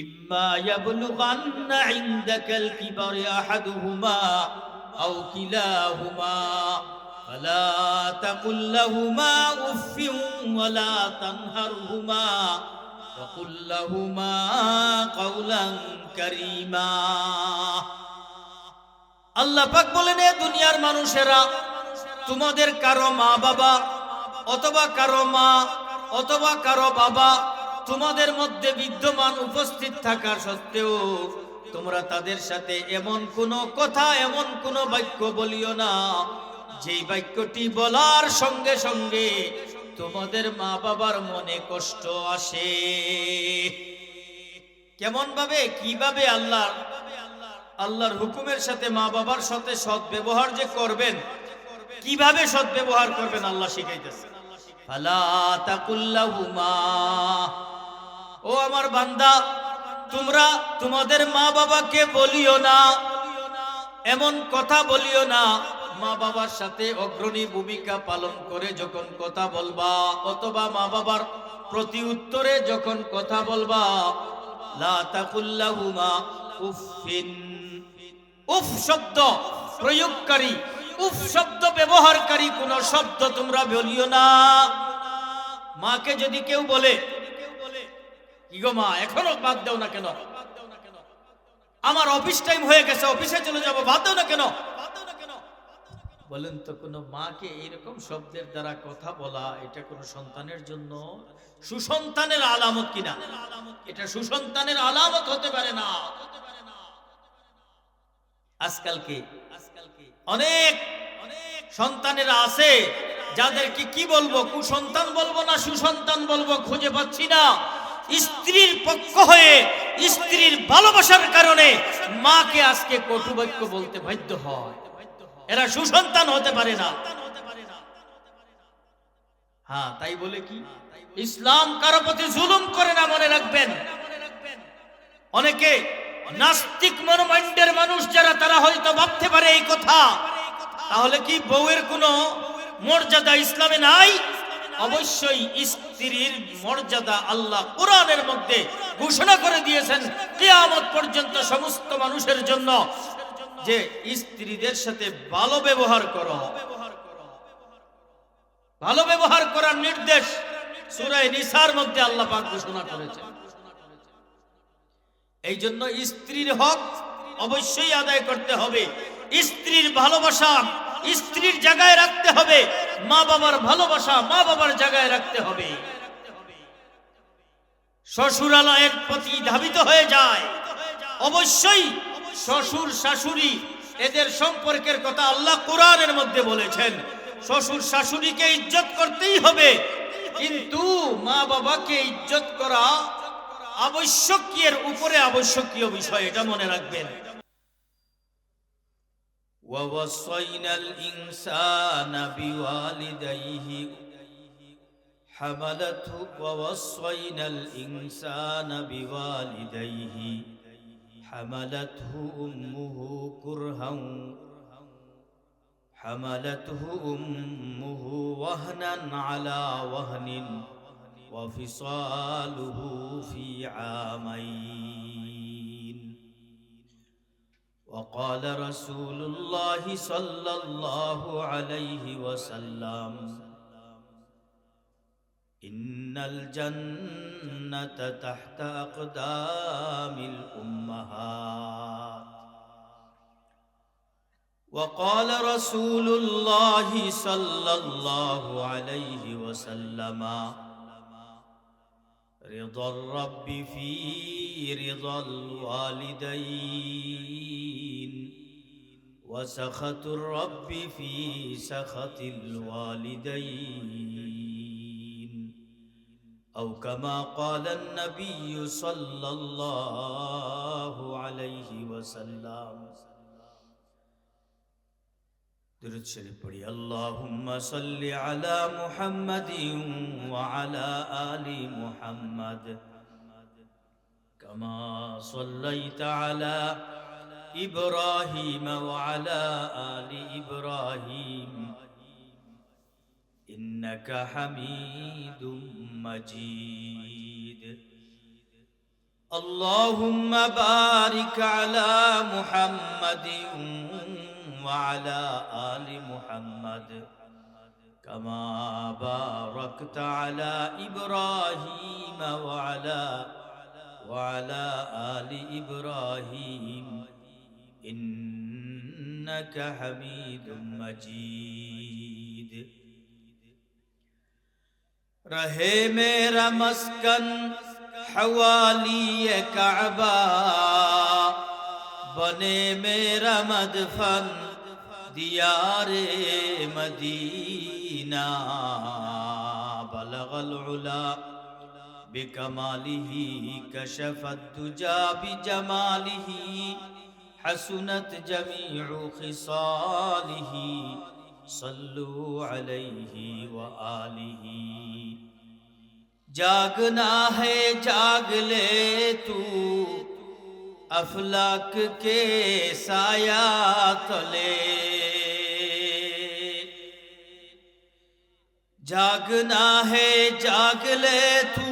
ইম্মা ইয়াবলুগান্না ইনদাকাল কিবারি আহাদুহুমা আও কিলাহুমা ফালা তাকুল লাহুমা উফফিন ওয়ালা তানহারহুমা ওয়া কুল লাহুমা কাওলান কারীমা। আল্লাহ পাক বলেন, এ দুনিয়ার মানুষেরা, তোমাদের কারো মা বাবা অথবা কারো মা অথবা কারো বাবা তোমাদের মধ্যে বিদ্যমান উপস্থিত থাকা সত্ত্বেও তোমরা তাদের সাথে এমন কোন কথা, এমন কোন বাক্য বলিও না যেই বাক্যটি বলার সঙ্গে সঙ্গে তোমাদের মা বাবার মনে কষ্ট আসে। কেমন ভাবে, কিভাবে আল্লাহর হুকুমের সাথে মা বাবার সাথে সৎ ব্যবহার যে করবেন, কিভাবে সৎ ব্যবহার করবেন আল্লাহ শিখাইতেছে। ফালা তাকুল লাহুমা, ও আমার বান্দা, তোমরা তোমাদের মা বাবাকে বলিও না, এমন কথা বলিও না, মা বাবার সাথে অগ্রণী ভূমিকা পালন করে যখন কথা বলবা অথবা মা বাবার প্রতি উত্তরে যখন কথা বলবা, লা তাকুল লাহুমা উফফিন, উফ শব্দ প্রয়োগকারী, উফ শব্দ ব্যবহারকারী কোন শব্দ তোমরা বলিও না। মাকে যদি কেউ বলে, কি গো মা, এখনো বাদ দাও না কেন, আমার অফিস টাইম হয়ে গেছে, অফিসে চলে যাব, বাদ দাও না কেন, বলেন তো কোন মাকে এইরকম শব্দের দ্বারা কথা বলা, এটা কোন সন্তানের জন্য সুসন্তানের আলামত কিনা? এটা সুসন্তানের আলামত হতে পারে না। আজকালকে অনেক সন্তানেরা আছে যাদেরকে কি বলবো, কুসন্তান বলবো না সুসন্তান বলবো খুঁজে পাচ্ছি না। স্ত্রীর পক্ষ হয়ে স্ত্রীর ভালোবাসার কারণে মাকে আজকে কটু বাক্য বলতে বাধ্য হয়। এরা সুসন্তান হতে পারে না। হ্যাঁ, তাই বলে কি ইসলাম কারো প্রতি জুলুম করে না, মনে রাখবেন। অনেকে নাস্তিক মনোমাইন্ডের মানুষ যারা, তারা হয়তো ভাবতে পারে এই কথা, তাহলে কি বউয়ের কোনো মর্যাদা ইসলামে নাই? অবশ্যই স্ত্রীর মর্যাদা আল্লাহ কোরআনের মধ্যে ঘোষণা করে দিয়েছেন কিয়ামত পর্যন্ত সমস্ত মানুষের জন্য, যে স্ত্রীদের সাথে ভালো ব্যবহার করো। ভালো ব্যবহার করার নির্দেশ সূরা নিসার মধ্যে আল্লাহ পাক ঘোষণা করেছেন। এই জন্য স্ত্রীর হক অবশ্যই আদায় করতে হবে, স্ত্রীর ভালোবাসা স্ত্রীর জায়গায় রাখতে হবে, মা বাবার ভালোবাসা মা বাবার জায়গায় রাখতে হবে। শ্বশুরালয়ের প্রতি ধাবিত হয়ে যায়, অবশ্যই শ্বশুর শাশুড়ি এদের সম্পর্কের কথা আল্লাহ কোরআনের মধ্যে বলেছেন। শ্বশুর শাশুড়িকে ইজ্জত করতেই হবে, কিন্তু মা বাবাকে ইজ্জত করা আবশ্যকীয়ের উপরে আবশ্যকীয় বিষয়, এটা মনে রাখবেন। وَوَصَّيْنَا الْإِنسَانَ بِوَالِدَيْهِ حَمَلَتْهُ وَوَصَّيْنَا الْإِنسَانَ بِوَالِدَيْهِ حَمَلَتْهُ أُمُّهُ وَهْنًا عَلَى وَهْنٍ وَفِصَالُهُ فِي عَامَيْنِ وقال رسول الله صلى الله عليه وسلم إن الجنة تحت أقدام الأمهات وقال رسول الله صلى الله عليه وسلم رضا الرب في رضا الوالدين وسخط الرب في سخط الوالدين أو كما قال النبي صلى الله عليه وسلم। درود شريف پڑھی اللهم صل على محمد وعلى آل محمد كما صليت على إبراهيم وعلى آل إبراهيم إنك حميد مجيد اللهم بارك على محمد وعلى آل محمد كما باركت على إبراهيم وعلى آل إبراهيم إنك حميد مجيد رہے میرا مسکن حوالی کعبہ بنے میرا مدفن دیار مدینہ بلغ العلا بکمالہ کشف الدجا بجمالہ حسنت جمیع خصالہ صلو علیہ وآلہ جاگنا ہے جاگ لے تو افلاک کے سایہ تلے جاگنا ہے جاگ لے تو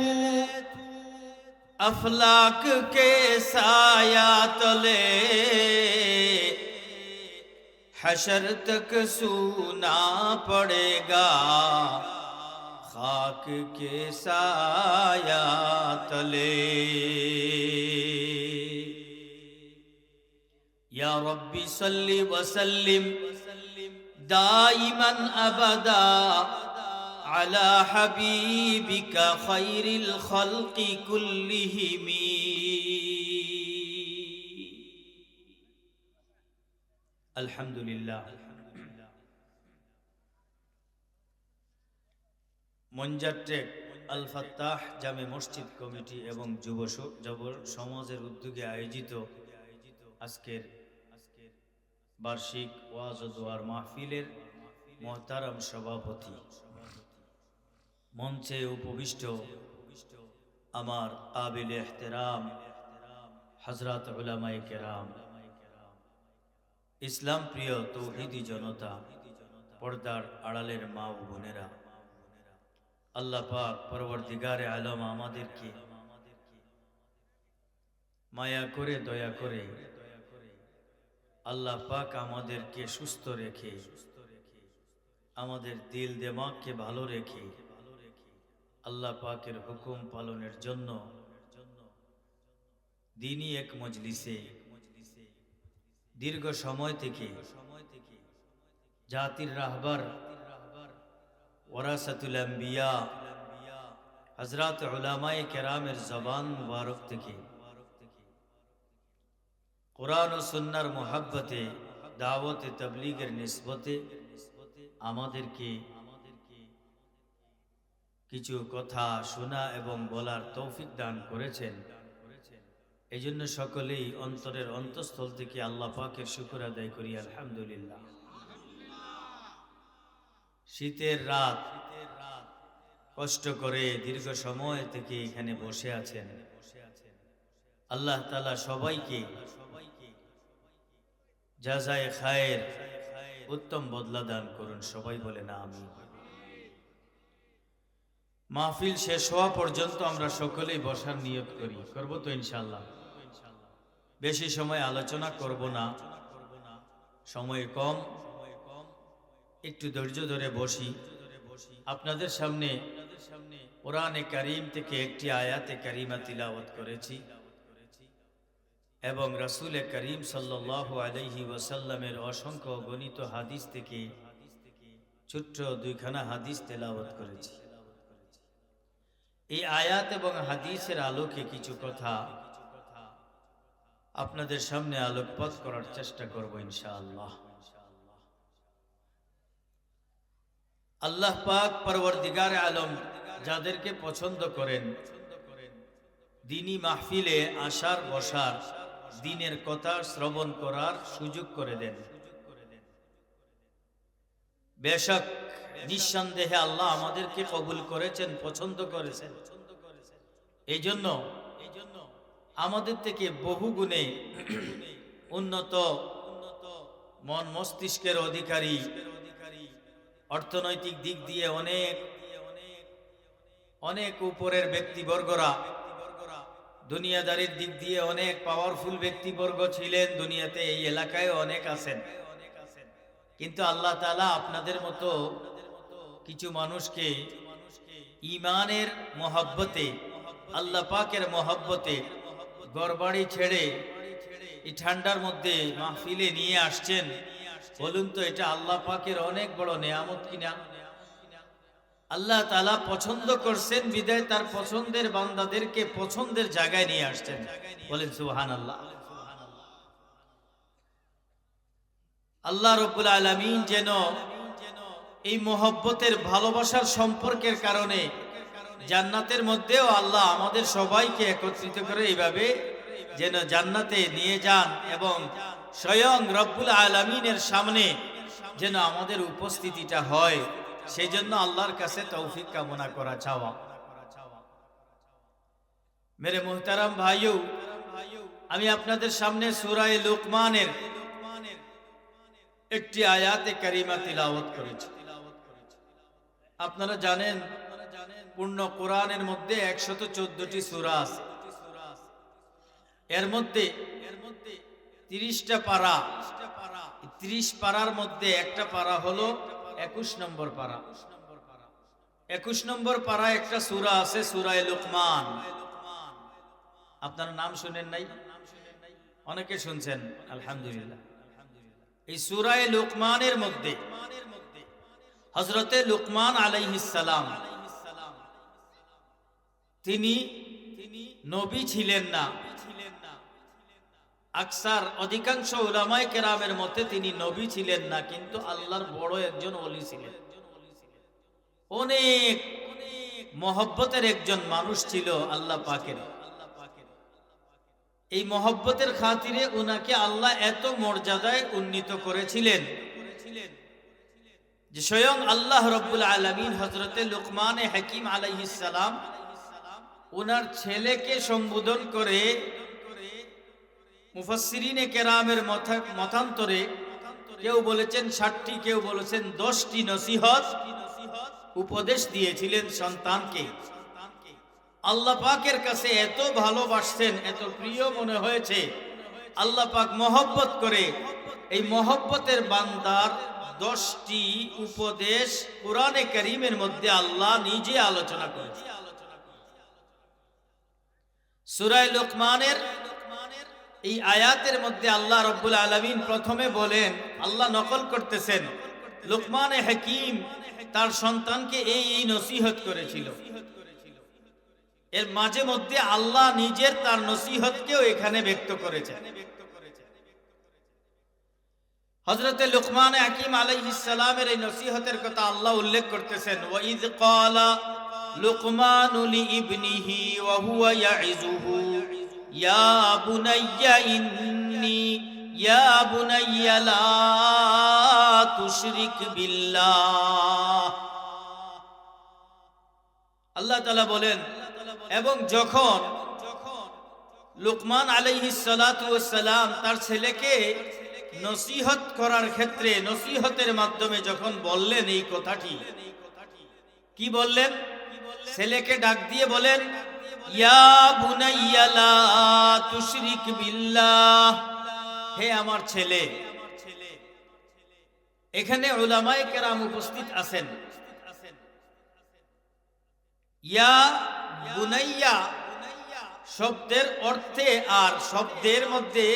افلاک کے سایہ تلے حشر تک سونا پڑے گا خاک کے سایہ تلے یا ربی صلی وسلم دائما ابدا على حبیبک خیر الخلق کلہم আলহামদুলিল্লাহ। মঞ্জারটেক আল ফাত্তাহ জামে মসজিদ কমিটি এবং যুব সমাজের উদ্যোগে আয়োজিত আজকের বার্ষিক ওয়াজ ও দোয়ার মাহফিলের মোহতারাম সভাপতি, মঞ্চে উপবিষ্ট আমার কাবিল ইহতেরাম হযরত উলামায়ে কেরাম, ইসলাম প্রিয় তৌহিদি জনতা, পর্দার আড়ালের মা ও বোনেরা, আল্লাহ পাক পরওয়ারদিগারে আলম আমাদেরকে মায়া করে দয়া করে আল্লাহ পাক আমাদেরকে সুস্থ রেখে আমাদের দিল দিমাগকে ভালো রেখে আল্লাহ পাকের হুকুম পালনের জন্য দ্বীনি এক মজলিসে দীর্ঘ সময় থেকে জাতির রাহবার ওয়ারাসাতুল আম্বিয়া হযরত উলামায়ে কেরামের জবান মুবারক থেকে কোরআন ও সুন্নাহর মুহাব্বতে দাওয়াতে তাবলীগের নিসবতে আমাদেরকে কিছু কথা শোনা এবং বলার তৌফিক দান করেছেন। এই জন্য সকলেই অন্তরের অন্তঃস্থল থেকে আল্লাহ পাকের শুকর আদায় করি আলহামদুলিল্লাহ। শীতের রাত কষ্ট করে দীর্ঘ সময় থেকে এখানে বসে আছেন, আল্লাহ তাআলা সবাইকে জাযায়ে খায়ের উত্তম বদলা দান করুন, সবাই বলেন আমিন। মাহফিল শেষ হওয়া পর্যন্ত আমরা সকলেই বসার নিয়ত করি, করব তো ইনশাআল্লাহ। বেশি সময় আলোচনা করব না, সময় কম, একটু ধৈর্য ধরে বসি। আপনাদের সামনে কোরআনে কারীম থেকে একটি আয়াতে কারিমা তিলাওয়াত করেছি এবং রাসূল করিম সাল্লাল্লাহু আলাইহি ওয়াসাল্লামের অসংখ্য গণিত হাদিস থেকে ছোট্ট দুইখানা হাদিস তেলাওয়াত করেছি। এই আয়াত এবং হাদিসের আলোকে কিছু কথা আপনাদের সামনে আলোকপাত করার চেষ্টা করব ইনশাআল্লাহ। আল্লাহ পাক পরওয়ারদিগারে আলম যাদেরকে পছন্দ করেন দ্বীনি মাহফিলে আসার বসার, দ্বীনের কথা শ্রবণ করার সুযোগ করে দেন। বেশক নিঃসন্দেহে আল্লাহ আমাদেরকে কবুল করেছেন, পছন্দ করেছেন। এই জন্য আমাদের থেকে বহু গুণে উন্নত মন মস্তিষ্কের অধিকারী, অর্থনৈতিক দিক দিয়ে অনেক অনেক উপরের ব্যক্তিবর্গরা দুনিয়াদারির দিক দিয়ে অনেক পাওয়ারফুল ব্যক্তিবর্গ ছিলেন, দুনিয়াতে এই এলাকায় অনেক আছেন। কিন্তু আল্লাহ তাআলা আপনাদের মতো কিছু মানুষকে ঈমানের মহব্বতে, আল্লাহ পাকের মহব্বতে ঘরবাড়ি ছেড়ে এই ঠান্ডার মধ্যে মাহফিলে নিয়ে আসছেন। বলুন তো এটা আল্লাহ পাকের অনেক বড় নেয়ামত কিনা? আল্লাহ তাআলা পছন্দ করছেন বিদায় তার পছন্দের বান্দাদেরকে পছন্দের জায়গায় নিয়ে আসছেন। বলেন সুবহানাল্লাহ। আল্লাহ রাব্বুল আলামিন যেন এই মহব্বতের ভালোবাসার সম্পর্কের কারণে জান্নাতের মধ্যেও আল্লাহ আমাদের সবাইকে একত্রিত করে এইভাবে যেন জান্নাতে নিয়ে যান এবং স্বয়ং রব্বুল আলামিনের সামনে যেন আমাদের উপস্থিতিটা হয়, সেই জন্য আল্লাহর কাছে তৌফিক কামনা করা চাওয়া। মেরে মুহতারাম ভাইও, আমি আপনাদের সামনে সূরা লুকমানের একটি আয়াতে কারিমা তিলাওয়াত করেছি। আপনারা জানেন পূর্ণ কোরআনের মধ্যে 114টি সূরা আছে। এর মধ্যে 30টা পারা, 30 পারার মধ্যে একটা পারা হলো 21 নম্বর পারা। 21 নম্বর পারা একটা সূরা আছে, সূরা লুকমান। আপনারা নাম শুনেন নাই? অনেকে শুনছেন, আলহামদুলিল্লাহ। এই সূরা লুকমানের মধ্যে হযরতে লুকমান আলাইহিস সালাম তিনি নবী ছিলেন না। আকসার অধিকাংশ উলামায়ে কেরামের মতে তিনি নবী ছিলেন না, কিন্তু আল্লাহর বড় একজন ওলি ছিলেন। অনেক মহব্বতের একজন মানুষ ছিল আল্লাহ পাকের। এই মহব্বতের খাতিরে উনাকে আল্লাহ এত মর্যাদায় উন্নীত করেছিলেন যে স্বয়ং আল্লাহ রাব্বুল আলামিন হযরতে লুকমান হাকিম আলাইহিস সালাম উনার ছেলেকে সম্বোধন করে মুফাসসিরিনে কেরামের মতান্তরে কেউ বলেছেন 60টি, কেউ বলেছেন 10টি নসিহত উপদেশ দিয়েছিলেন সন্তানকে। আল্লাহ পাকের কাছে এত ভালোবাসতেন, এত প্রিয় মনে হয়েছে, আল্লাহ পাক মহব্বত করে এই মহব্বতের বান্দার 10টি উপদেশ কোরআনে কারীমের মধ্যে আল্লাহ নিজে আলোচনা করেছেন। সূরা লুকমানের এই আয়াতের মধ্যে আল্লাহ রাব্বুল আলামিন প্রথমে বলেন, আল্লাহ নকল করতেছেন, লুকমান হাকিম তার সন্তানকে এই নসিহত করেছিল। এর মাঝে মধ্যে আল্লাহ নিজের তার নসিহতকেও এখানে ব্যক্ত করেছেন। হযরতে লুকমান হাকিম আলাইহিস সালামের এই নসিহতের কথা আল্লাহ উল্লেখ করতেছেন, ওয়া ইয ক্বালা লুকমানু লিইবনিহি ওয়া হুয়া ইয়াইযুহু ইয়া বুনাইয়া ইন্নী ইয়া বুনাইয়া লা তুশরিক বিল্লাহ। আল্লাহ তাআলা বলেন, এবং যখন লুকমান আলাইহিস সালাতু ওয়াস সালাম তার ছেলেকে নসিহত করার ক্ষেত্রে নসিহতের মাধ্যমে যখন বললেন এই কথাটি, কি বললেন? ছেলেকে ডাক দিয়ে বলেন, ইয়া বুনাইয়া লা তুশরিক বিল্লাহ, হে আমার ছেলে। এখানে উলামায়ে কেরাম উপস্থিত আছেন। ইয়া বুনাইয়া শব্দের অর্থে আর শব্দের মধ্যে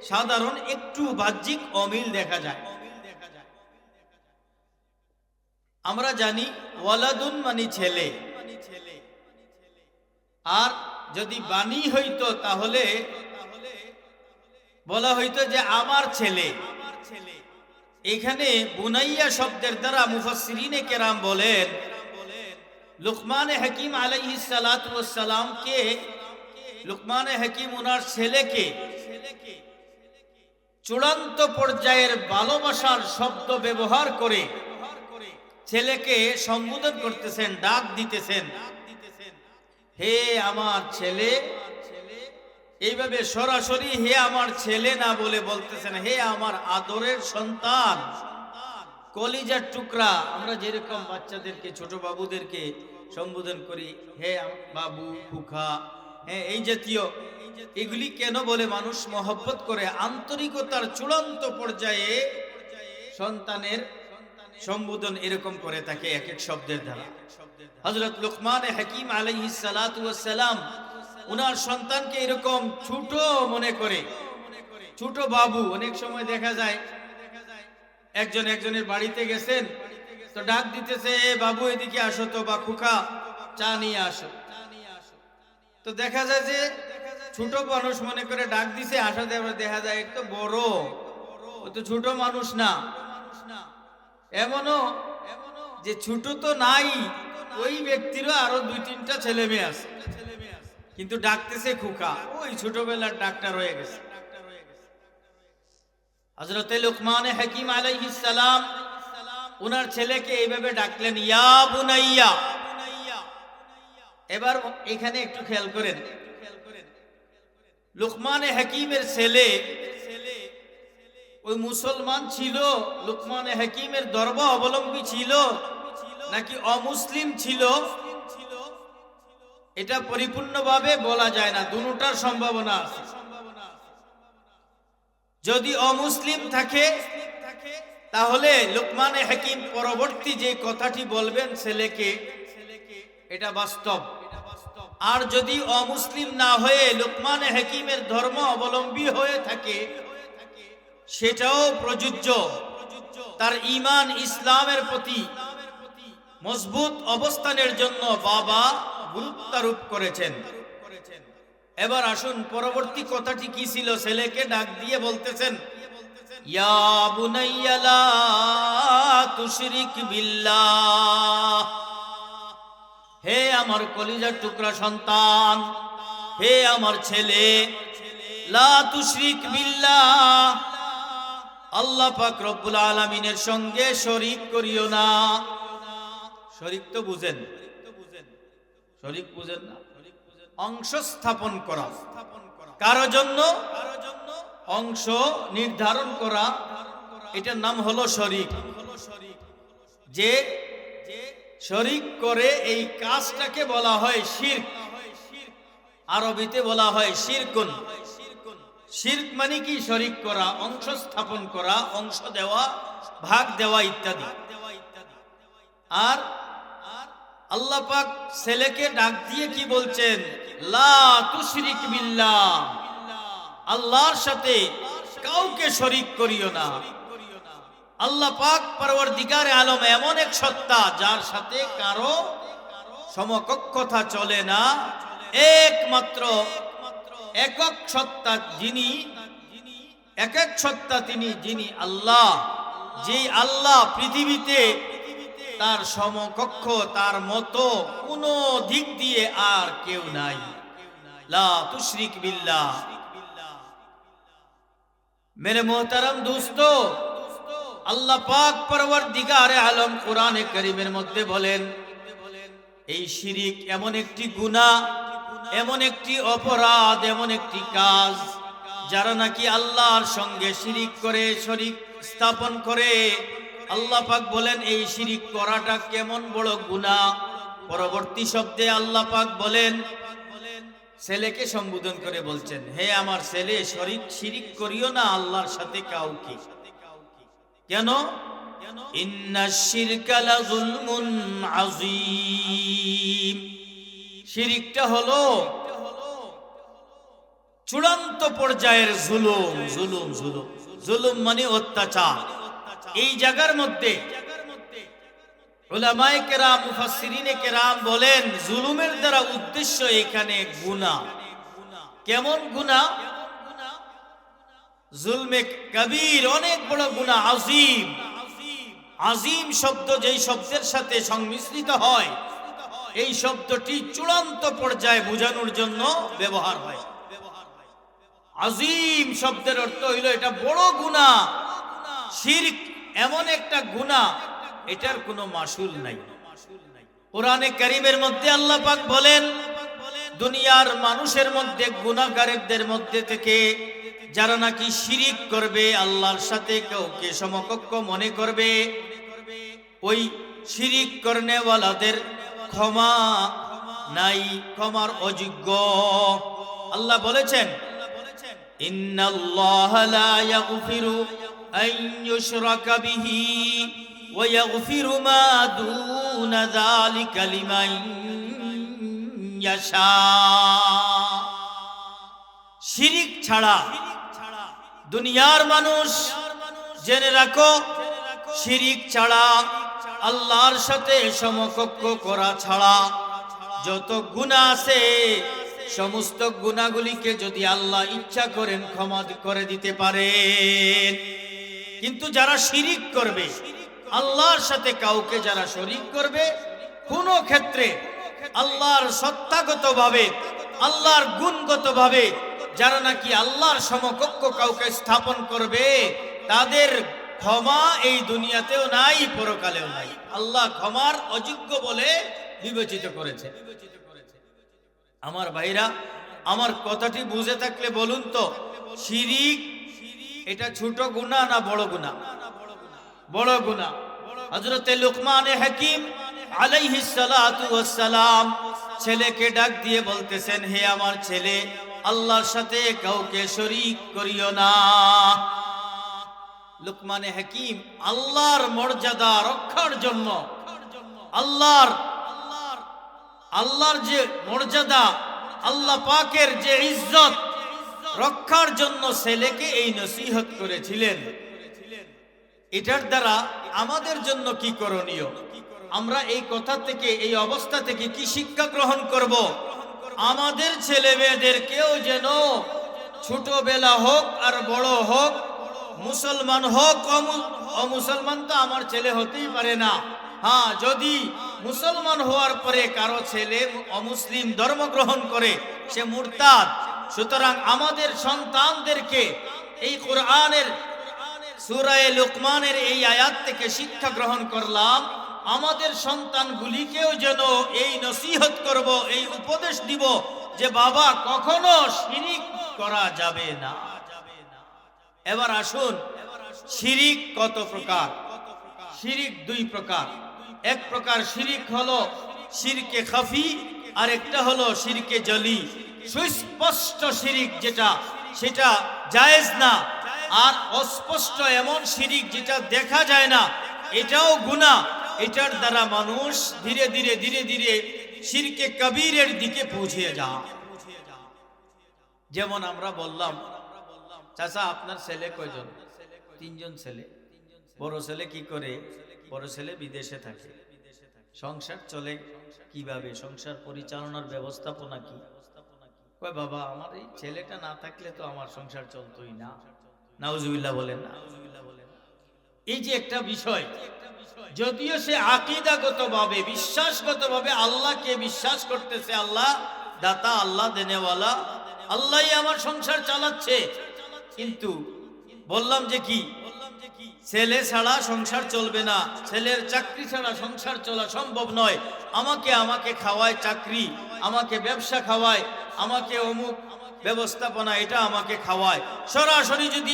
সাধারণ একটু বাহ্যিক অমিল দেখা যায়। আমরা জানি ওয়ালাদুন মানে ছেলে, আর যদি বাণী হইতো তাহলে বলা হইতো যে আমার ছেলে। এখানে বুনাইয়া শব্দের দ্বারা মুফাসসিরিনে কেরাম বলেন, লুকমান হাকিম আলাইহিস সালাতু ওয়াস সালামকে, লুকমান হাকিম ওনার ছেলেকে চূড়ান্ত পর্যায়ের ভালোবাসার শব্দ ব্যবহার করে ছেলেকে সম্বোধন করতেছেন, ডাক দিতেছেন, হে আমার ছেলে। এইভাবে সরাসরি হে আমার ছেলে না বলে বলতেছেন, হে আমার আদরের সন্তান, কলিজার টুকরা। আমরা যেরকম বাচ্চাদেরকে, ছোট বাবুদেরকে সম্বোধন করি, হে বাবু, ফুখা, হ্যাঁ, এই জাতীয় এগুলি কেন বলে? মানুষ মহব্বত করে, আন্তরিকতার চূড়ান্ত পর্যায়ে সন্তানের সম্বোধন এরকম করে থাকে এক এক শব্দের দ্বারা। হযরত লুকমান হাকিম আলাইহিস সালাতু ওয়াস সালাম উনার সন্তানকে এরকম ছোট মনে করে, ছোট বাবু। অনেক সময় দেখা যায় একজনের বাড়িতে গেছেন তো ডাক দিতেছে, এ বাবু এদিকে আসো তো, বা খুকা চা নিয়ে আসো। তো দেখা যায় যে ছোট মানুষ মনে করে ডাক দিছে, আসাতে আবার দেখা যায় একটু বড়, ও তো ছোট মানুষ না। এমনও যে ছোট তো নাই, ওই ব্যক্তিরও আরো 2-3টা ছেলে মেয়ে আছে, কিন্তু ডাকতেছে খুকা, ওই ছোটবেলার ডাক্তার হয়ে গেছে। হযরত লুকমান হাকিম আলাইহিস সালাম ওনার ছেলেকে এইভাবে ডাকলেন, ইয়া বুনাইয়া। এবার এখানে একটু খেয়াল করেন, লুকমান হাকিমের ছেলে ওই মুসলমান ছিল, লুকমান হাকিমের ধর্ম অবলম্বী ছিল নাকি অমুসলিম ছিল, এটা পরিপূর্ণভাবে বলা যায় না, দুটোটার সম্ভাবনা আছে। যদি অমুসলিম থাকে তাহলে লুকমান হাকিম পরবর্তী যে কথাটি বলবেন ছেলেকে, এটা বাস্তব। আর যদি অমুসলিম না হয়ে লুকমান হাকিমের ধর্ম অবলম্বী হয়ে থাকে, সেটাও প্রযোজ্য। তার ঈমান ইসলামের প্রতি মজবুত অবস্থানের জন্য বাবা গুরুত্বারোপ করেছেন। এবার আসুন, পরবর্তী কথাটি কি ছিল? ছেলেকে ডাক দিয়ে বলতেছেন, ইয়া বুনাইয়া লা তুশরিক বিল্লাহ। হে আমার কলিজার টুকরা সন্তান, হে আমার ছেলে, লা তুশরিক বিল্লাহ, আল্লাহ পাক রব্বুল আলামিনের সঙ্গে শরীক করিও না। শরীক তো বুঝেন, শরীক বুঝেন না? অংশ স্থাপন করা, কারো জন্য অংশ নির্ধারণ করা, এটার নাম হলো শরীক। যে শরীক করে এই কাজটাকে বলা হয় শিরক, আরবিতে বলা হয় শিরকুন। শিরক মানে কি? শরীক করা, অংশ স্থাপন করা, অংশ দেওয়া, ভাগ দেওয়া ইত্যাদি। আর আল্লাহ পাক ছেলেকে ডাক দিয়ে কি বলছেন? লা তুশরিক বিল্লাহ, আল্লাহর সাথে কাউকে শরীক করিও না। আল্লাহ পাক পরওয়ারদিগারে আলম এমন এক সত্তা যার সাথে কারো সমকক্ষতা চলে না, একমাত্র একক সত্তা যিনি, একক সত্তা তিনি, যিনি আল্লাহ। যেই আল্লাহ পৃথিবীতে তার সমকক্ষ, তার মতো কোন দিক দিয়ে আর কেউ নাই। লা তুশরিক বিল্লাহ। মেরে মোহতারাম দোস্ত, আল্লাহ পাক পরওয়ারদিগারে আলম কোরআনে কারীমের মধ্যে বলেন, এই শিরিক এমন একটি গুনাহ, এমন একটি অপরাধ, এমন একটি কাজ, যারা নাকি আল্লাহর সঙ্গে শিরিক করে, শরীক স্থাপন করে, আল্লাহ পাক বলেন এই শিরিক করাটা কেমন বড় গুনাহ। পরবর্তী শব্দে আল্লাহ পাক বলেন, ছেলেকে সম্বোধন করে বলছেন, হে আমার ছেলে, শিরিক করিও না আল্লাহর সাথে কাউকে। কেন? ইন্নাশ শিরকা লাযুলমুন আযীম। শিরিকটা হলো চূড়ান্ত পর্যায়ের জুলুম। জুলুম জুলুম জুলুম মানে অত্যাচার। এই জায়গার মধ্যে উলামায়ে কেরাম, মুফাসসিরিনে কেরাম বলেন, জুলুমের দ্বারা উদ্দেশ্য এখানে গুনাহ। কেমন গুনাহ? জুলমে কবির, অনেক বড় গুনাহ, আযীম। আযীম শব্দ যেই শব্দের সাথে সংমিশ্রিত হয়, এই শব্দটি চূড়ান্ত পর্যায়ে বোঝানোর জন্য ব্যবহার হয়। আযীম শব্দের অর্থ হইল এটা বড় গুনাহ। শিরক এমন একটা গুনাহ, এটার কোনো মাসুল নাই। কোরআনে কারীমের মধ্যে আল্লাহ পাক বলেন, দুনিয়ার মানুষের মধ্যে গুনাহগারদের মধ্যে থেকে যারা নাকি শিরিক করবে, আল্লাহর সাথে কাউকে সমকক্ষ মনে করবে, ওই শিরিক করনেওয়ালাদের ক্ষমা নাই, ক্ষমার অযোগ্য। আল্লাহ বলেছেন, ইন্নাল্লাহা লা ইয়াগফিরু আন ইউশরাকা বিহি ওয়া ইয়াগফিরু মা দুনা যালিকা লিমান ইয়াশা। শিরিক ছাড়া দুনিয়ার মানুষ জেনে রাখো, শিরিক ছাড়া আল্লাহর সাথে সমকক্ষ করা ছাড়া যত গুনাহ আছে সমস্ত গুনাহগুলিকে যদি আল্লাহ ইচ্ছা করেন ক্ষমা করে দিতে পারেন। কিন্তু যারা শিরিক করবে, আল্লাহর সাথে কাউকে যারা শরীক করবে, কোন ক্ষেত্রে আল্লাহর সত্তাগতভাবে, আল্লাহর গুণগতভাবে যারা নাকি আল্লাহর সমকক্ষ কাউকে স্থাপন করবে, তাদের ক্ষমা এই দুনিয়াতেও নাই, পরকালেও নাই। আল্লাহ ক্ষমার অযোগ্য বলে বিবেচিত করেছে। আমার ভাইরা, আমার কথাটি বুঝে থাকলে বলুন তো, শিরিক এটা ছোট গুনাহ না বড় গুনাহ? বড় গুনাহ। হযরত লুকমান হাকিম আলাইহিস সালাতু ওয়াস সালাম ছেলেকে ডাক দিয়ে বলতেছেন, হে আমার ছেলে, আল্লাহর সাথে কাউকে শরীক করিও না। লুকমান হাকিম আল্লাহর মর্যাদা রক্ষার জন্য, আল্লাহর যে মর্যাদা, আল্লাহ পাকের যে ইজ্জত রক্ষার জন্য ছেলেকে এই নসিহত করেছিলেন। এটার দ্বারা আমাদের জন্য কি করণীয়? আমরা এই কথা থেকে, এই অবস্থা থেকে কি শিক্ষা গ্রহণ করব? আমাদের ছেলে মেয়েদেরকেও যেন ছোটবেলা হোক আর বড় হোক, মুসলমান হোক অমুসলমান, তো আমার ছেলে হতেই পারে না। হ্যাঁ, যদি মুসলমান হওয়ার পরে কারো ছেলে অমুসলিম ধর্ম গ্রহণ করে, সে মুরতাদ। সুতরাং আমাদের সন্তানদেরকে এই কোরআনের সূরা লুকমানের এই আয়াত থেকে শিক্ষা গ্রহণ করলাম। আমাদের সন্তানগুলিকেও যেন এই নসিহত করব, এই উপদেশ দিব যে বাবা, কখনো শিরিক করা যাবে না। এবার আসুন, শিরিক কত প্রকার? শিরিক দুই প্রকার। এক প্রকার শিরিক হলো শিরকে খাফি, আর একটা হলো শিরকে জলি। সুস্পষ্ট শিরিক যেটা, সেটা জায়েজ না। আর অস্পষ্ট এমন শিরিক যেটা দেখা যায় না, এটাও গুনাহ। এটার দ্বারা মানুষ ধীরে ধীরে ধীরে ধীরে শিরকে কবীরের দিকে পৌঁছে যায়। যেমন আমরা বললাম, চাচা আপনার ছেলে কয়জন? 3 জন ছেলে। বড় ছেলে কি করে? বড় ছেলে বিদেশে থাকে। সংসার চলে কিভাবে? সংসার পরিচালনার ব্যবস্থাপনা কি? কয় বাবা, আমার এই ছেলেটা না থাকলে তো আমার সংসার চলতোই না। নাউজুবিল্লাহ বলেন না। এই যে একটা বিষয়, যদিও সে আকীদাগতভাবে, বিশ্বাসগতভাবে আল্লাহকে বিশ্বাস করতেছে, আল্লাহ দাতা, আল্লাহ দেনেওয়ালা, আল্লাহই আমার সংসার চালাচ্ছে, কিন্তু বললাম যে কি, ছেলে ছাড়া সংসার চলবে না, ছেলের চাকরি ছাড়া সংসার চলা সম্ভব নয়। আমাকে খাওয়ায় চাকরি, আমাকে ব্যবসা খাওয়ায়, আমাকে অমুক ব্যবস্থাপনা, এটা আমাকে খাওয়ায়। সরাসরি যদি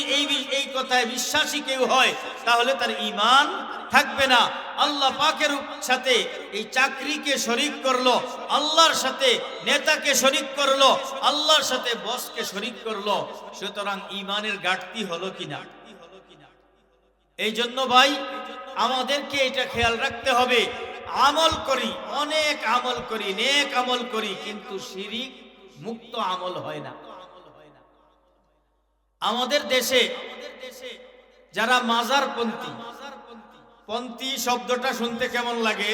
এই কথায় বিশ্বাসী কেউ হয়, তাহলে তার ঈমান থাকবে না। আল্লাহ পাকের সাথে এই চাকরিকে শরীক করলো, আল্লাহর সাথে নেতাকে শরীক করলো, আল্লাহর সাথে বসকে শরীক করলো। সুতরাং ঈমানের ঘাটতি হলো কিনা? এই জন্য ভাই, আমাদেরকে এটা খেয়াল রাখতে হবে। আমল করি, অনেক আমল করি, নেক আমল করি, কিন্তু শিরিক মুক্ত আমল হয় না। আমাদের দেশে যারা মাজারপন্থী, পন্থী শব্দটা শুনতে কেমন লাগে?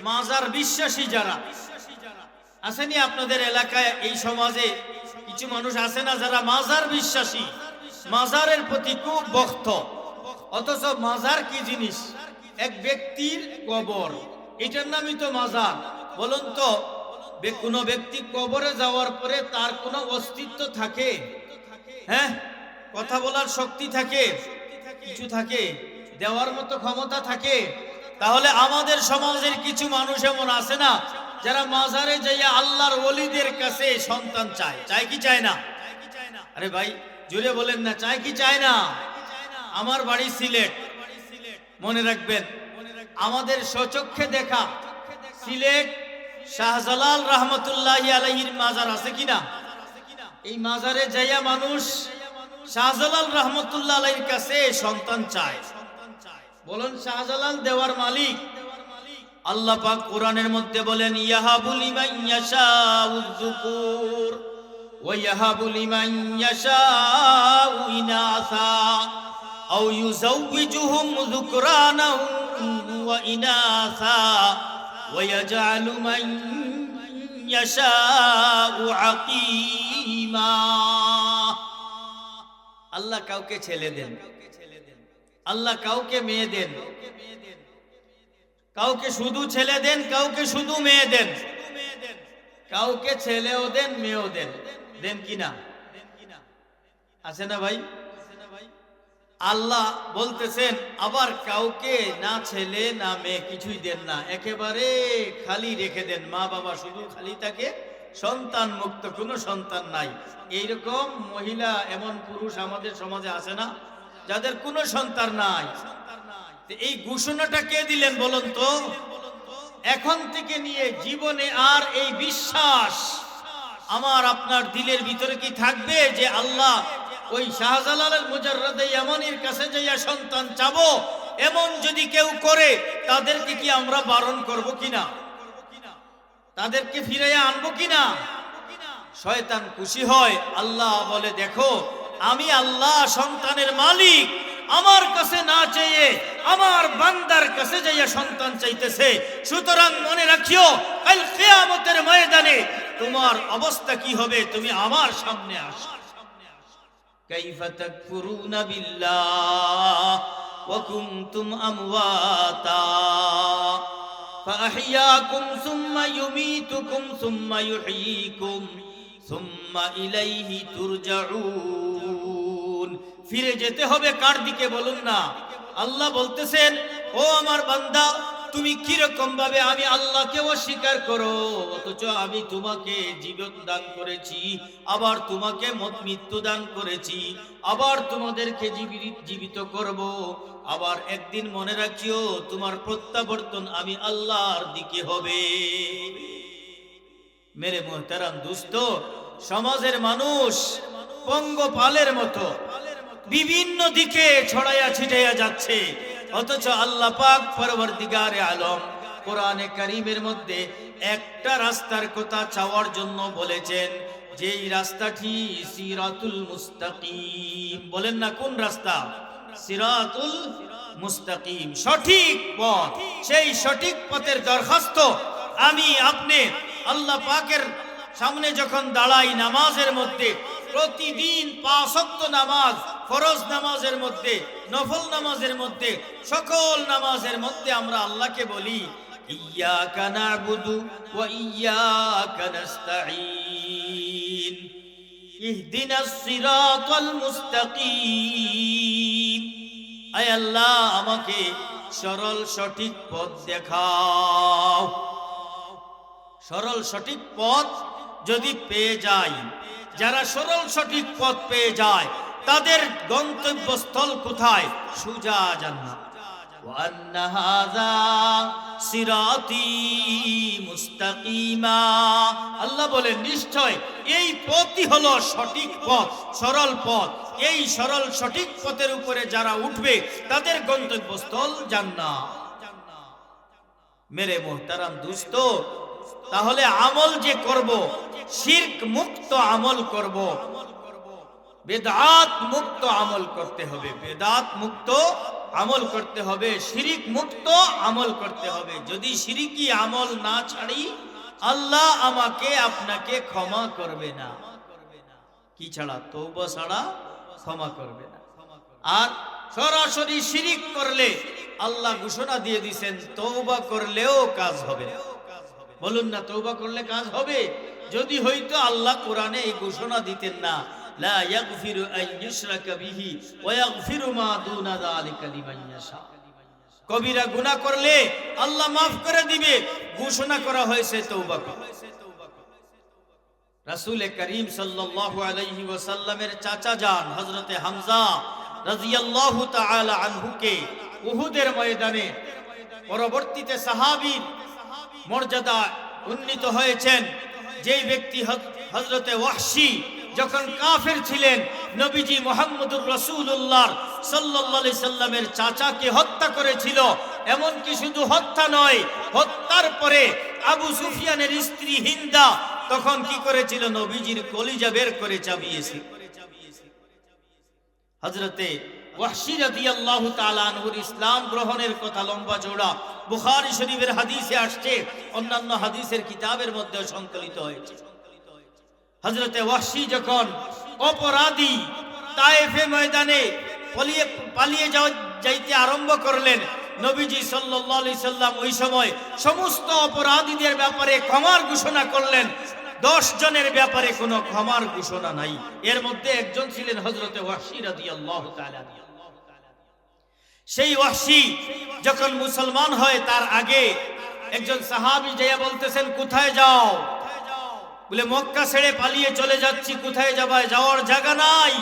মাজার বিশ্বাসী যারা আসেনি আপনাদের এলাকায়, এই সমাজে কিছু মানুষ আছে না যারা মাজার বিশ্বাসী, মাজারের প্রতি খুব ভক্ত। অথচ মাজার কি জিনিস? এক ব্যক্তির কবর, এটার নামই তো মাজার। বলুন তো, কোনো ব্যক্তি কবরে যাওয়ার পরে তার কোনো অস্তিত্ব থাকে? হ্যাঁ, কথা বলার শক্তি থাকে? কিছু থাকে? দেওয়ার মতো ক্ষমতা থাকে? তাহলে আমাদের সমাজের কিছু মানুষ এমন আছে না, যারা মাজারে যাইয়া আল্লাহর ওলিদের কাছে সন্তান চায়। চায় কি চায় না? আরে ভাই জোরে বলেন না, চায় কি চায় না? আমার বাড়ি সিলেট, মনে রাখবেন, আমাদের স্বচক্ষে দেখা সিলেট শাহজালাল রহমতুল্লাহি আলাইহির মাজার আছে কিনা? এই মাজারে যাইয়া মানুষ শাহজালাল রহমতুল্লাহ আলাইহির কাছে সন্তান চায়। বলেন শাহজালাল দেওয়ার মালিক আল্লাহ পাক কোরআনের মধ্যে বলেন, ইয়াহাবু লিমান ইয়াশাউ যুকুর ওয়া ইয়াহাবু লিমান ইয়াশাউ ইনাসা আও ইউযাওয়িজুহুম যুকরানা ওয়া ইনাসা ওয়া ইয়াজআলু মান ইয়াশাউ আকীমা। আল্লাহ কাউকে ছেলে দেন, আল্লাহ কাউকে মেয়ে দেন, কাউকে শুধু ছেলে দেন, কাউকে শুধু মেয়ে দেন, কাউকে ছেলেও দেন মেয়েও দেন। দেন কিনা? আছে না ভাই? আল্লাহ বলতেছেন আবার কাউকে না ছেলে না মেয়ে কিছুই দেন না, একেবারে খালি রেখে দেন। মা বাবা শুধু খালি থাকে, সন্তান মুক্ত, কোনো সন্তান নাই। এইরকম মহিলা এমন পুরুষ আমাদের সমাজে আছে না, যাদের কোনো সন্তান নাই। এই ঘোষণাটা কে দিলেন বলুন তো? এখন থেকে নিয়ে জীবনে আর এই বিশ্বাস আমার আপনার দিলের ভিতরে কি থাকবে যে আল্লাহ ওই শাহজালালের মুজাররদে ইয়ামানির কাছে যাইয়া সন্তান চাবো, এমন যদি কেউ করে তাদেরকে কি আমরা বারণ করব কিনা? তাদেরকে ফিরাইয়া আনবো কিনা? শয়তান খুশি হয়। আল্লাহ বলে, দেখো আমি আল্লাহ সন্তানের মালিক, আমার কাছে না চেয়ে আমার বান্দার কাছে যাইয়া সন্তান চাইতেছে। সুতরাং মনে রাখিও, কাল কিয়ামতের ময়দানে তোমার অবস্থা কি হবে, তুমি আমার সামনে আসো। কাইফা তাকফুরুনা বিল্লাহ ওয়া কুনতুম আমওয়াতা ফাআহইয়াকুম সুম্মা ইউমীতুকুম সুম্মা ইউহয়ীকুম সুম্মা ইলাইহি তুরজাউন। ফিরে যেতে হবে কার দিকে বলুন না? আল্লাহ বলতেছেন, ও আমার বান্দা, তুমি কিরকম ভাবে আমি আল্লাহকে অস্বীকার করো, অথচ আমি তোমাকে জীবন দান করেছি, আবার তোমাকে মৃত্যু দান করেছি, আবার তোমাদেরকে জীবিত করব। আবার একদিন মনে রাখিও, তোমার প্রত্যাবর্তন আমি আল্লাহর দিকে হবে। মেরে মুহতারাম দোস্ত, সমাজের মানুষ পঙ্গপালের মতো বিভিন্ন দিকে ছড়াইয়া ছিটাইয়া যাচ্ছে, অথচ আল্লাহ পাক পরবর্তীকারে আলম কোরআনে কারীমের মধ্যে একটা রাস্তার কথা চাওয়ার জন্য বলেছেন, যেই রাস্তাটি সিরাতুল মুস্তাকিম। বলেন না কোন রাস্তা? সিরাতুল মুস্তাকিম, সঠিক পথ। সেই সঠিক পথের দরখাস্ত আমি আপনি আল্লাহ পাকের সামনে যখন দাঁড়াই নামাজের মধ্যে, প্রতিদিন 5 ওয়াক্ত নামাজ, ফরজ নামাজের মধ্যে, নফল নামাজের মধ্যে, সকল নামাজের মধ্যে আমরা আল্লাহকে বলি, ইয়্যাকা না'বুদু ওয়া ইয়্যাকা নাস্তাঈন ইহদিনাস সিরাতাল মুস্তাকিম। আয় আল্লাহ, আমাকে সরল সঠিক পথ দেখাও। সরল সঠিক পথ যদি পেয়ে যাই, যারা সরল সঠিক পথ পেয়ে যায় তাদের গন্তব্যস্থল কোথায়? সুজা জান্নাত। ওয়া আন্না হাযা সিরাতি মুস্তাকিমা। আল্লাহ বলেন, নিশ্চয় এই পথই হলো সঠিক পথ, সরল পথ। এই সরল সঠিক পথের উপরে যারা উঠবে তাদের গন্তব্যস্থল জান্নাত। মেরে মুহতারাম দোস্ত, তাহলে আমল যে করব, শিরক মুক্ত আমল করব, বেদাত মুক্ত আমল করতে হবে, বেদাত মুক্ত আমল করতে হবে, শিরিক মুক্ত আমল করতে হবে। যদি শিরিকি আমল না ছাড়ি, আল্লাহ আমাকে আপনাকে ক্ষমা করবে না। কি ছাড়া? তওবা ছাড়া ক্ষমা করবে না। আর সরাসরি শিরিক করলে আল্লাহ ঘোষণা দিয়ে দিয়েছেন, তওবা করলেও কাজ হবে না। বলুন না, তওবা করলে কাজ হবে? যদি হইতো আল্লাহ কোরআনে এই ঘোষণা দিতেন না, লা ইয়াগফিরু আন ইউশরাকা বিহি ওয়া ইয়াগফিরু মা দুনা যালিকা লিমান ইয়াশা। কবিরা গুনাহ করলে আল্লাহ maaf করে দিবে, ঘোষণা করা হয়েছে তওবা করো। রাসূল করিম সাল্লাল্লাহু আলাইহি ওয়াসাল্লামের চাচা যান হযরতে হামজা রাদিয়াল্লাহু তাআলা আনহুকে উহুদের ময়দানে পরবর্তীতে সাহাবীর মর্যাদা উন্নীত হয়েছেন যেই ব্যক্তি হযরতে ওয়াহশী যখন কাফের ছিলেন, নবীজি মুহাম্মদুর রাসূলুল্লাহ সাল্লাল্লাহু আলাইহি সাল্লামের চাচাকে হত্যা করেছিল। এমনকি শুধু হত্যা নয়, হত্যার পরে আবু সুফিয়ানের স্ত্রী হিন্দা তখন কি করেছিল, নবীজির কলিজা বের করে চাবিয়েছিল। হযরতে ওয়াহশী রাদিয়াল্লাহু তাআলা আনহুর ইসলাম গ্রহণের কথা লম্বা চওড়া বুখারী শরীফের হাদিসে আসছে, অন্যান্য হাদিসের কিতাবের মধ্যে সংকলিত হয়েছে। হযরতে ওয়াহশী যখন অপরাধী তায়েফে ময়দানে পালিয়ে যাইতে আরম্ভ করলেন, নবীজি সাল্লাল্লাহু আলাইহি সাল্লাম ওই সময় সমস্ত অপরাধীদের ব্যাপারে ক্ষমার ঘোষণা করলেন। 10 জনের ব্যাপারে কোনো ক্ষমার ঘোষণা নাই। এর মধ্যে একজন ছিলেন হযরতে ওয়াহশী রাদিয়াল্লাহু তাআলা। সেই ওয়াহশী যখন মুসলমান হয় তার আগে একজন সাহাবী যাইয়া বলতেছেন, কোথায় যাও? বলে, মক্কা ছেড়ে পালিয়ে চলে যাচ্ছি। কোথায় যাবা? যাওয়ার জায়গা নাই,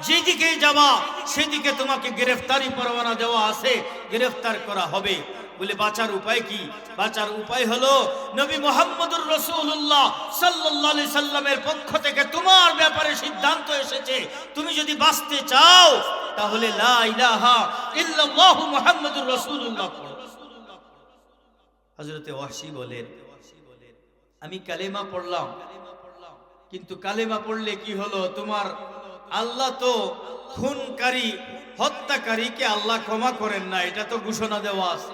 যেদিকে যাবা সেদিকে তোমাকে গ্রেফতারি পরোয়ানা দেওয়া আছে, গ্রেফতার করা হবে। বলে, বাঁচার উপায় কি? বাঁচার উপায় হলো নবী মুহাম্মদুর রাসূলুল্লাহ সাল্লাল্লাহু আলাইহি সাল্লামের পক্ষ থেকে তোমার ব্যাপারে সিদ্ধান্ত এসেছে, তুমি যদি বাঁচতে চাও তাহলে লা ইলাহা ইল্লাল্লাহ মুহাম্মদুর রাসূলুল্লাহ পড়ো। হযরতে ওয়াহশী বলেন, আমি কালেমা পড়লাম, কিন্তু কালেমা পড়লে কি হলো? তোমার আল্লাহ তো খুনকারী হত্যাকারীকে আল্লাহ ক্ষমা করেন না, এটা তো ঘোষণা দেওয়া আছে।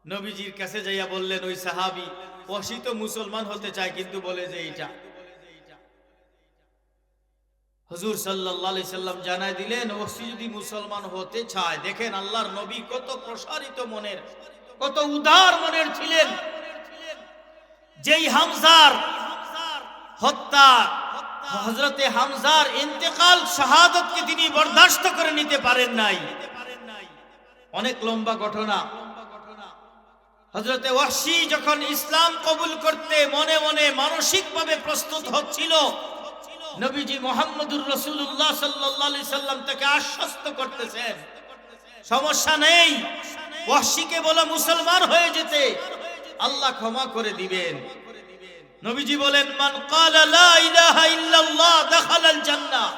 নবীজির কাছে যাইয়া বললেন ওই সাহাবী, ওয়াহশী তো মুসলমান হতে চায় কিন্তু বলে যে এটা। হুজুর সাল্লাল্লাহু আলাইহি সাল্লাম জানায় দিলেন, ওয়াহশী যদি মুসলমান হতে চায়, দেখেন আল্লাহর নবী কত প্রসারিত মনের, কত উদার মনের ছিলেন। যেই হামজার হত্যা, হযরতে হামজার ইন্তেকাল, শাহাদাতকে তিনি বরদাস্ত করে নিতে পারেন নাই। অনেক লম্বা ঘটনা। হযরতে ওয়াহশী যখন ইসলাম কবুল করতে মনে মনে মানসিকভাবে প্রস্তুত হচ্ছিল, নবীজি মুহাম্মদুর রাসূলুল্লাহ সাল্লাল্লাহু আলাইহি সাল্লাম তাকে আশ্বস্ত করতেছেন, সমস্যা নেই, ওয়াহশীকে বলো মুসলমান হয়ে যেতে, আল্লাহ ক্ষমা করে দিবেন। নবীজি বলেন, মান ক্বালা লা ইলাহা ইল্লাল্লাহ দাখালাল জান্নাহ,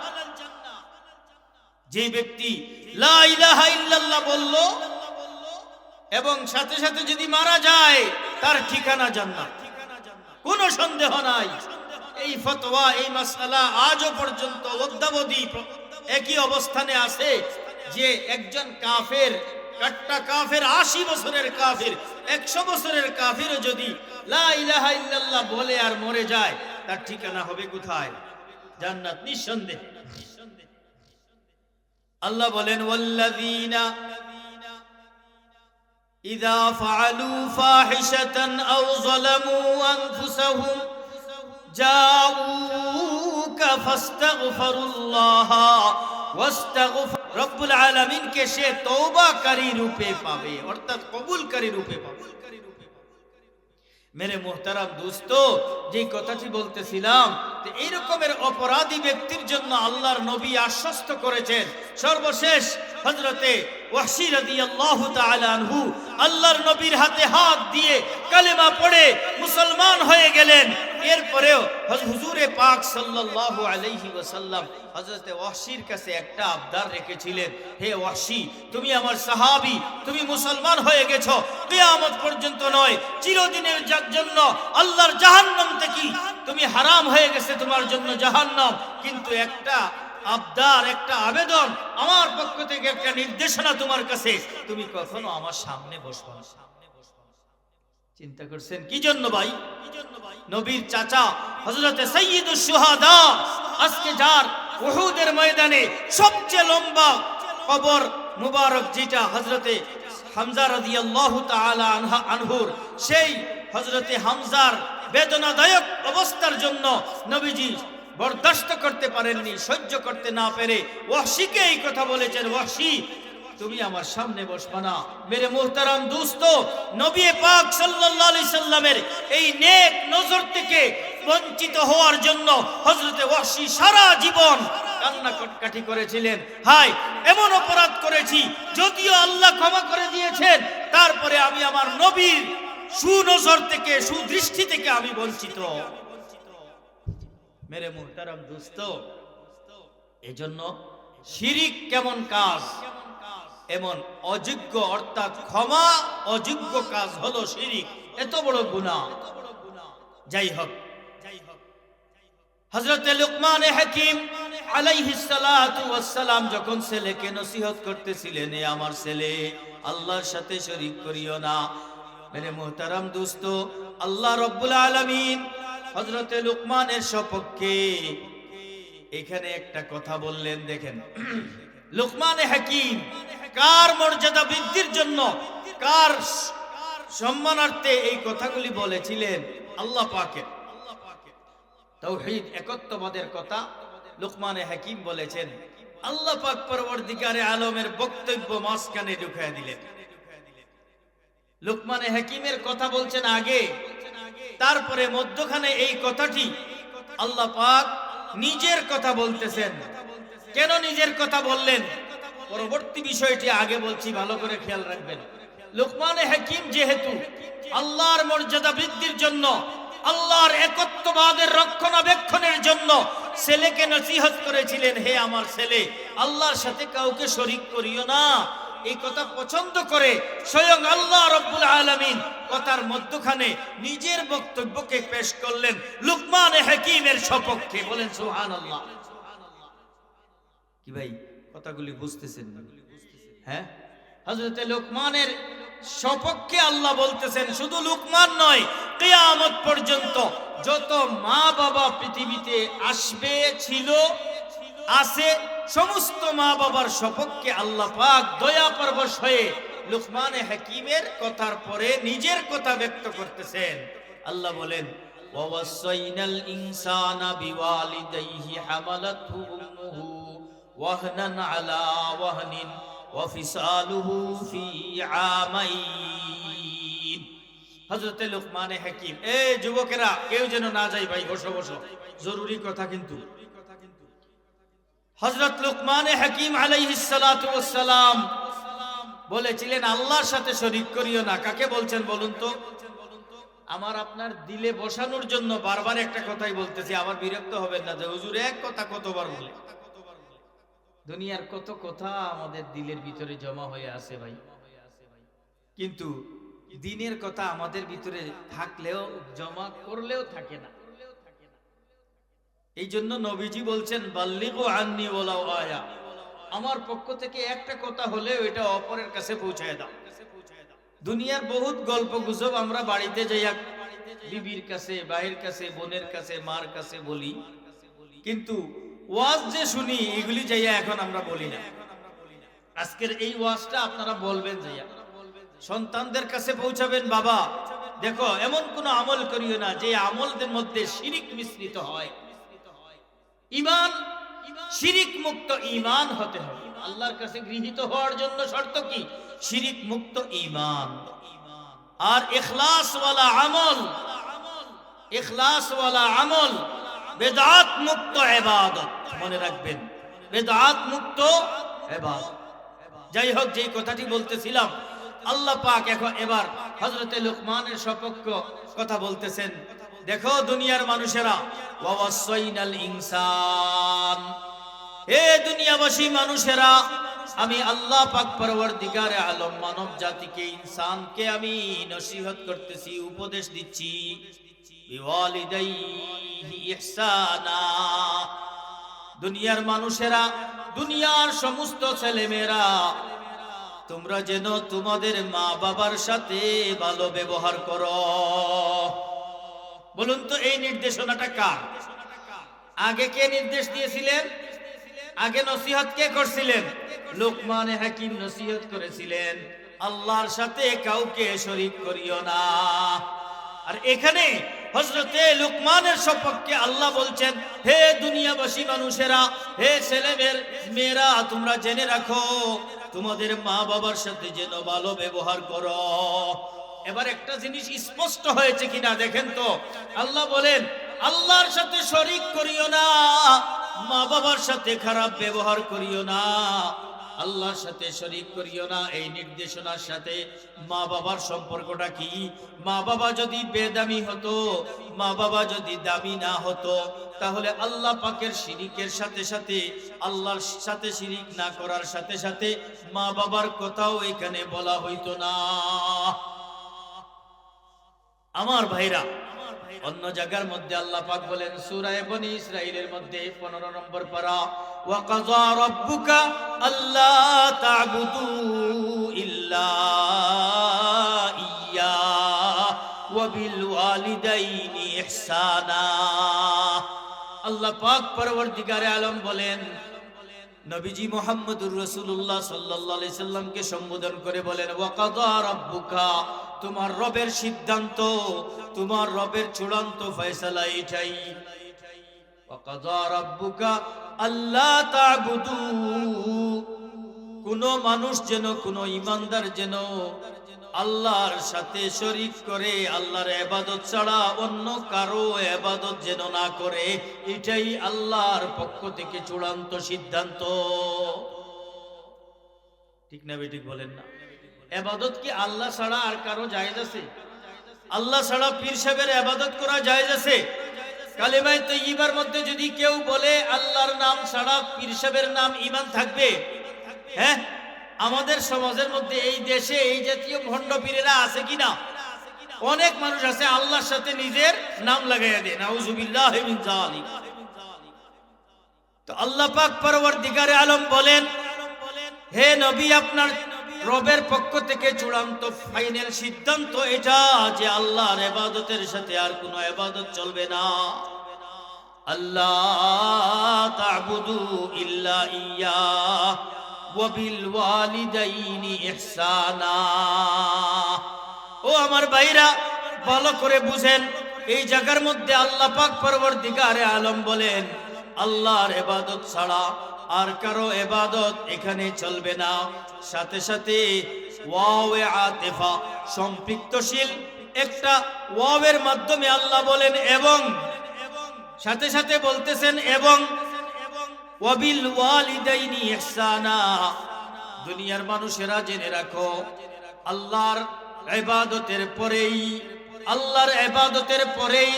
যে ব্যক্তি লা ইলাহা ইল্লাল্লাহ বলল এবং সাথে সাথে যদি মারা যায় তার ঠিকানা জান্নাত, কোনো সন্দেহ নাই। এই ফতোয়া, এই মাসআলা আজও পর্যন্ত অদ্যাবধি একই অবস্থানে আছে যে একজন কাফের, কাট্টা কাফের, 80 বছরের কাফের, 100 বছরের কাফের যদি লা ইলাহা ইল্লাল্লাহ বলে আর মরে যায়, তার ঠিকানা হবে কোথায়? জান্নাত, নিঃসন্দেহ। আল্লাহ বলেন, ওয়াল্লাযীনা ইযা ফাআলু ফাহিশাতান আও যালামু আনফুসাহুম জাউকা ফাস্তাগফিরুল্লাহ ওয়াস্তাগফির। রব্বুল আলামিনকে সে তওবাকারী রূপে পাবে, অর্থাৎ কবুলকারী রূপে পাবে। মেরে মুহতারাম দোস্ত, যে কথাটি বলতেছিলাম, এই রকমের অপরাধী ব্যক্তির জন্য আল্লাহর নবী আশ্বস্ত করেছেন। সর্বশেষ হযরতে ওয়াহশী রাদিয়াল্লাহু তাআলা আনহু আল্লাহর নবীর হাতে হাত দিয়ে কালেমা পড়ে মুসলমান হয়ে গেলেন। এরপরেও হুজুরে পাক সাল্লাল্লাহু আলাইহি ওয়াসাল্লাম হযরতে ওয়াহশীর কাছে একটা আবদার রেখেছিলেন, হে ওয়াহশী, তুমি আমার সাহাবী, তুমি মুসলমান হয়ে গেছো, কিয়ামত পর্যন্ত নয়, চিরদিনের জন্য আল্লাহর জাহান্নাম থেকে তুমি হারাম হয়ে গেছে তোমার জন্য জাহান্নাম, কিন্তু একটা আবদার, একটা আবেদন আমার পক্ষ থেকে, একটা নির্দেশনা তোমার কাছে, তুমি কখনো আমার সামনে বসবা না। চিন্তা করছেন কি জন্য ভাই? নবীর চাচা হযরতে সাইয়্যিদুশ শুহাদা, আজকে যার উহুদের ময়দানে সবচেয়ে লম্বা কবর মুবারক, যেটা হযরতে হামজা রাদিয়াল্লাহু তাআলা আনহুর, সেই হযরতে হামজার বেদনাদায়ক অবস্থার জন্য নবীজি বরদাস্ত করতে পারেননি, সহ্য করতে না পেরে ওয়াহশীকে এই কথা বলেছেন, ওয়াহশী, তুমি আমার সামনে বসবা না। মেরে মুহতারাম দোস্ত, নবী পাক সাল্লাল্লাহু আলাইহি সাল্লামের এই নেক নজর থেকে বঞ্চিত হওয়ার জন্য হযরতে ওয়াহশী সারা জীবন কান্নাকাটি করেছিলেন। হায়, এমন অপরাধ করেছি, যদিও আল্লাহ ক্ষমা করে দিয়েছেন, তারপরে আমি আমার নবীর সুনজর থেকে, সুদৃষ্টি থেকে আমি বঞ্চিত। মেরে মুহতারাম দোস্ত, এজন্য শিরিক কেমন কাজ, এমন অযোগ্য অর্থাৎ ক্ষমা অযোগ্য কাজ হলো শিরিক, এত বড় গুনাহ। যাই হোক, হযরত লুকমান হাকিম আলাইহিস সালাতু ওয়াস সালাম যখন ছেলেকে নসিহত করতেছিলেন, এ আমার ছেলে, আল্লাহর সাথে শরীক করিও না। মেরে মুহতারাম দোস্ত, আল্লাহ রাব্বুল আলামিন হযরত লুকমানের সপক্ষে এখানে একটা কথা বললেন। দেখেন, লুকমান হাকিম কার মর্যাদা বৃদ্ধির জন্য, কার সম্মানার্থে এই কথাগুলি বলেছিলেন? আল্লাহ পাকের। তাওহীদ একত্ববাদের কথা লুকমান হাকিম বলেছেন। আল্লাহ পাক পরবর্তীকারে আলমের বক্তব্য মাঝখানে ঢুকায় দিলেন। লুকমান হাকিমের কথা বলছেন আগে, তারপরে মধ্যখানে এই কথাটি আল্লাহ পাক নিজের কথা বলতেছেন। কেন নিজের কথা বললেন? পরবর্তী বিষয়টি আগে বলছি, ভালো করে খেয়াল রাখবেন। লুকমান হাকিম যেহেতু আল্লাহর মর্যাদা বৃদ্ধির জন্য, আল্লাহর একত্ববাদের রক্ষণাবেক্ষণের জন্য ছেলেকে নসিহত করেছিলেন, হে আমার ছেলে, আল্লাহর সাথে কাউকে শরীক করিও না। এই কথা পছন্দ করে স্বয়ং আল্লাহ রাব্বুল আলামিন কথার মধ্যখানে নিজের বক্তব্যকে পেশ করলেন লুকমান হাকিমের সপক্ষে। বলেন সুবহানাল্লাহ। কি ভাই, কথাগুলি বুঝতেছেন? হ্যাঁ, হযরত লুকমানের সপক্ষে আল্লাহ বলতেছেন। শুধু লুকমান নয়, কিয়ামত পর্যন্ত যত মা বাবা পৃথিবীতে আসবে, ছিল, আছে, সমস্ত মা বাবার সপক্ষে আল্লাহ পাক দয়া পরবশ হয়ে লুকমান হাকিমের কথার পরে নিজের কথা ব্যক্ত করতেছেন। আল্লাহ বলেন, ওয়াসাইনাল ইনসানা বিওয়ালিদাইহি হামালাতহু উম্মুহু ওয়াহনান আলা ওয়াহনিন ওয়া ফিসালুহু ফি আমাইন। হযরত লুকমান হাকিম, এই যুবকেরা কেউ যেন না যায় ভাই, বসো বসো, জরুরি কথা কিন্তু। হযরত লুকমান হাকিম আলাইহিস সালাতু ওয়াস সালাম বলেছিলেন, আল্লাহর সাথে শরীক করিও না। কাকে বলছেন বলুন তো? আমার আপনার দিলে বসানোর জন্য বারবার একটা কথাই বলতেছি, আবার বিরক্ত হবেন না যে হুজুর এক কথা কতবার বলে। দুনিয়ার কত কথা আমাদের দিলের ভিতরে জমা হয়ে আছে ভাই, কিন্তু দিনের কথা আমাদের ভিতরে থাকলেও, জমা করলেও থাকে না। এই জন্য নবীজি বলছেন, বাল্লিগু আন্নি ওয়ালাউ আয়া, আমার পক্ষ থেকে একটা কথা হলেও এটা অপরের কাছে পৌঁছায় দাও। দুনিয়ার বহুত গল্প গুজব আমরা বাড়িতে যাইয়া বিবির কাছে, ভাইয়ের কাছে, বোনের কাছে, মার কাছে বলি, কিন্তু ওয়াজ যে শুনি এগুলি যাইয়া এখন আমরা বলি না। আজকের এই ওয়াজটা আপনারা বলবেন, যাইয়া সন্তানদের কাছে পৌঁছাবেন, বাবা দেখো এমন কোন আমল করিও না যে আমলদের মধ্যে শিরিক মিশ্রিত হয়। ঈমান, শিরিক মুক্ত ঈমান হতে হবে। আল্লাহর কাছে গৃহীত হওয়ার জন্য শর্ত কি? শিরিক মুক্ত ঈমান আর ইখলাস ওয়ালা আমল। ইখলাস ওয়ালা আমল, বেদাত মুক্ত ইবাদত। মনে রাখবেন, বেদাত মুক্ত ইবাদত। যাই হোক, যেই কথাটি বলতেছিলাম, আল্লাহ পাক এখন এবার হযরত লুকমানের সপক্ষ কথা বলতেছেন। দেখো দুনিয়ার মানুষেরা, ওয়াসাইনাল ইনসান, হে দুনিয়াবাসী মানুষেরা, আমি আল্লাহ পাক পরওয়ারদিগারে আলম মানব জাতিকে, ইনসানকে আমি নসিহত করতেছি, উপদেশ দিচ্ছি। বিওয়ালিদাইহি ইহসানা, দুনিয়ার মানুষেরা, দুনিয়ার সমস্ত ছেলেমেয়েরা, তোমরা যেন তোমাদের মা বাবার সাথে ভালো ব্যবহার করো। বলুন তো, এই নির্দেশনাটা কার? আগে কে নির্দেশ দিয়েছিলেন? আগে নসিহত কে করছিলেন? লুকমান হাকিম নসিহত করেছিলেন, আল্লাহর সাথে কাউকে শরীক করিও না। আর এখানে হযরতে লুকমানের সপক্ষে আল্লাহ বলছেন, হে দুনিয়াবাসী মানুষেরা, হে ছেলেমেয়ের মেয়েরা, তোমরা জেনে রাখো তোমাদের মা বাবার সাথে যেন ভালো ব্যবহার করো। এবার একটা জিনিস স্পষ্ট হয়েছে কিনা দেখেন তো। আল্লাহ বলেন, আল্লাহর সাথে শরীক করিও না, মা বাবার সাথে খারাপ ব্যবহার করিও না। আল্লাহর সাথে শরীক করিও না, এই নির্দেশনার সাথে মা বাবার সম্পর্কটা কি? মা বাবা যদি বেদামি হতো, মা বাবা যদি দামি না হতো, তাহলে আল্লাহ পাকের শিরিকের সাথে সাথে, আল্লাহর সাথে শিরিক না করার সাথে সাথে মা বাবার কথাও এখানে বলা হইতো না। আমার ভাইরা, অন্য জায়গার মধ্যে আল্লাহ পাক বলেন সূরা বনী ইসরাঈলের মধ্যে 15 নম্বর পারা, ওয়া কাযা রাব্বুকা আল্লা তা'বুদু ইল্লা ইয়্যা ওয়া বিল ওয়ালিদাইনি ইহসানা। আল্লাহ পাক পরওয়ারদিগারে আলম বলেন, নবীজি মুহাম্মদুর রাসূলুল্লাহ সাল্লাল্লাহু আলাইহি সাল্লামকে সম্বোধন করে বলেন, ওয়া কাযা রাব্বুকা, তোমার রবের সিদ্ধান্ত, তোমার রবের চূড়ান্ত ফয়সালা এটাই। ওয়া কাযা রাব্বুকা আল্লা তা'বুদু, কোন মানুষ যেন, কোন ঈমানদার যেন আল্লাহর সাথে শরীক করে, আল্লাহর ইবাদত ছাড়া অন্য কারো ইবাদত যেন না করে, এটাই আল্লাহর পক্ষ থেকে চূড়ান্ত সিদ্ধান্ত। ঠিক না বেঠিক বলেন না? ইবাদত কি আল্লাহ ছাড়া আর কারো জায়েজ আছে? আল্লাহ ছাড়া পীর সাহেবের ইবাদত করা জায়েজ আছে? কালিমায়ে তাইয়্যিবার মধ্যে যদি কেউ বলে আল্লাহর নাম ছাড়া পীর সাহেবের নাম ঈমান থাকবে? হ্যাঁ, আমাদের সমাজের মধ্যে, এই দেশে এই জাতীয় ভণ্ড পীরেরা আছে কিনা? অনেক মানুষ আছে আল্লাহর সাথে নিজের নাম লাগাইয়া দেয়, নাউযুবিল্লাহি মিন যালিক। তো আল্লাহ পাক পরওয়ারদিগারে আলম বলেন, হে নবী, আপনার রবের পক্ষ থেকে চূড়ান্ত ফাইনাল সিদ্ধান্ত এটা যে আল্লাহর ইবাদতের সাথে আর কোনো ইবাদত চলবে না। আল্লাহ তা'বুদু ইল্লা ইয়্যা ওয়া বিল ওয়ালিদাইনি ইহসানা। ও আমার ভাইরা, ভালো করে বুঝেন, এই জায়গার মধ্যে আল্লাহ পাক পরওয়ারদিগারে আলম বলেন, আল্লাহর ইবাদত ছাড়া আর কারো ইবাদত এখানে চলবে না। সাথে সাথে ওয়াও-এ আতিফা, সম্পৃক্তশীল একটা ওয়াওয়ের মাধ্যমে আল্লাহ বলেন এবং, সাথে সাথে বলতেছেন এবং ওয়াবিল ওয়ালিদাইনি ইহসানা। দুনিয়ার মানুষেরা জেনে রাখো, আল্লাহর ইবাদতের পরেই, আল্লাহর ইবাদতের পরেই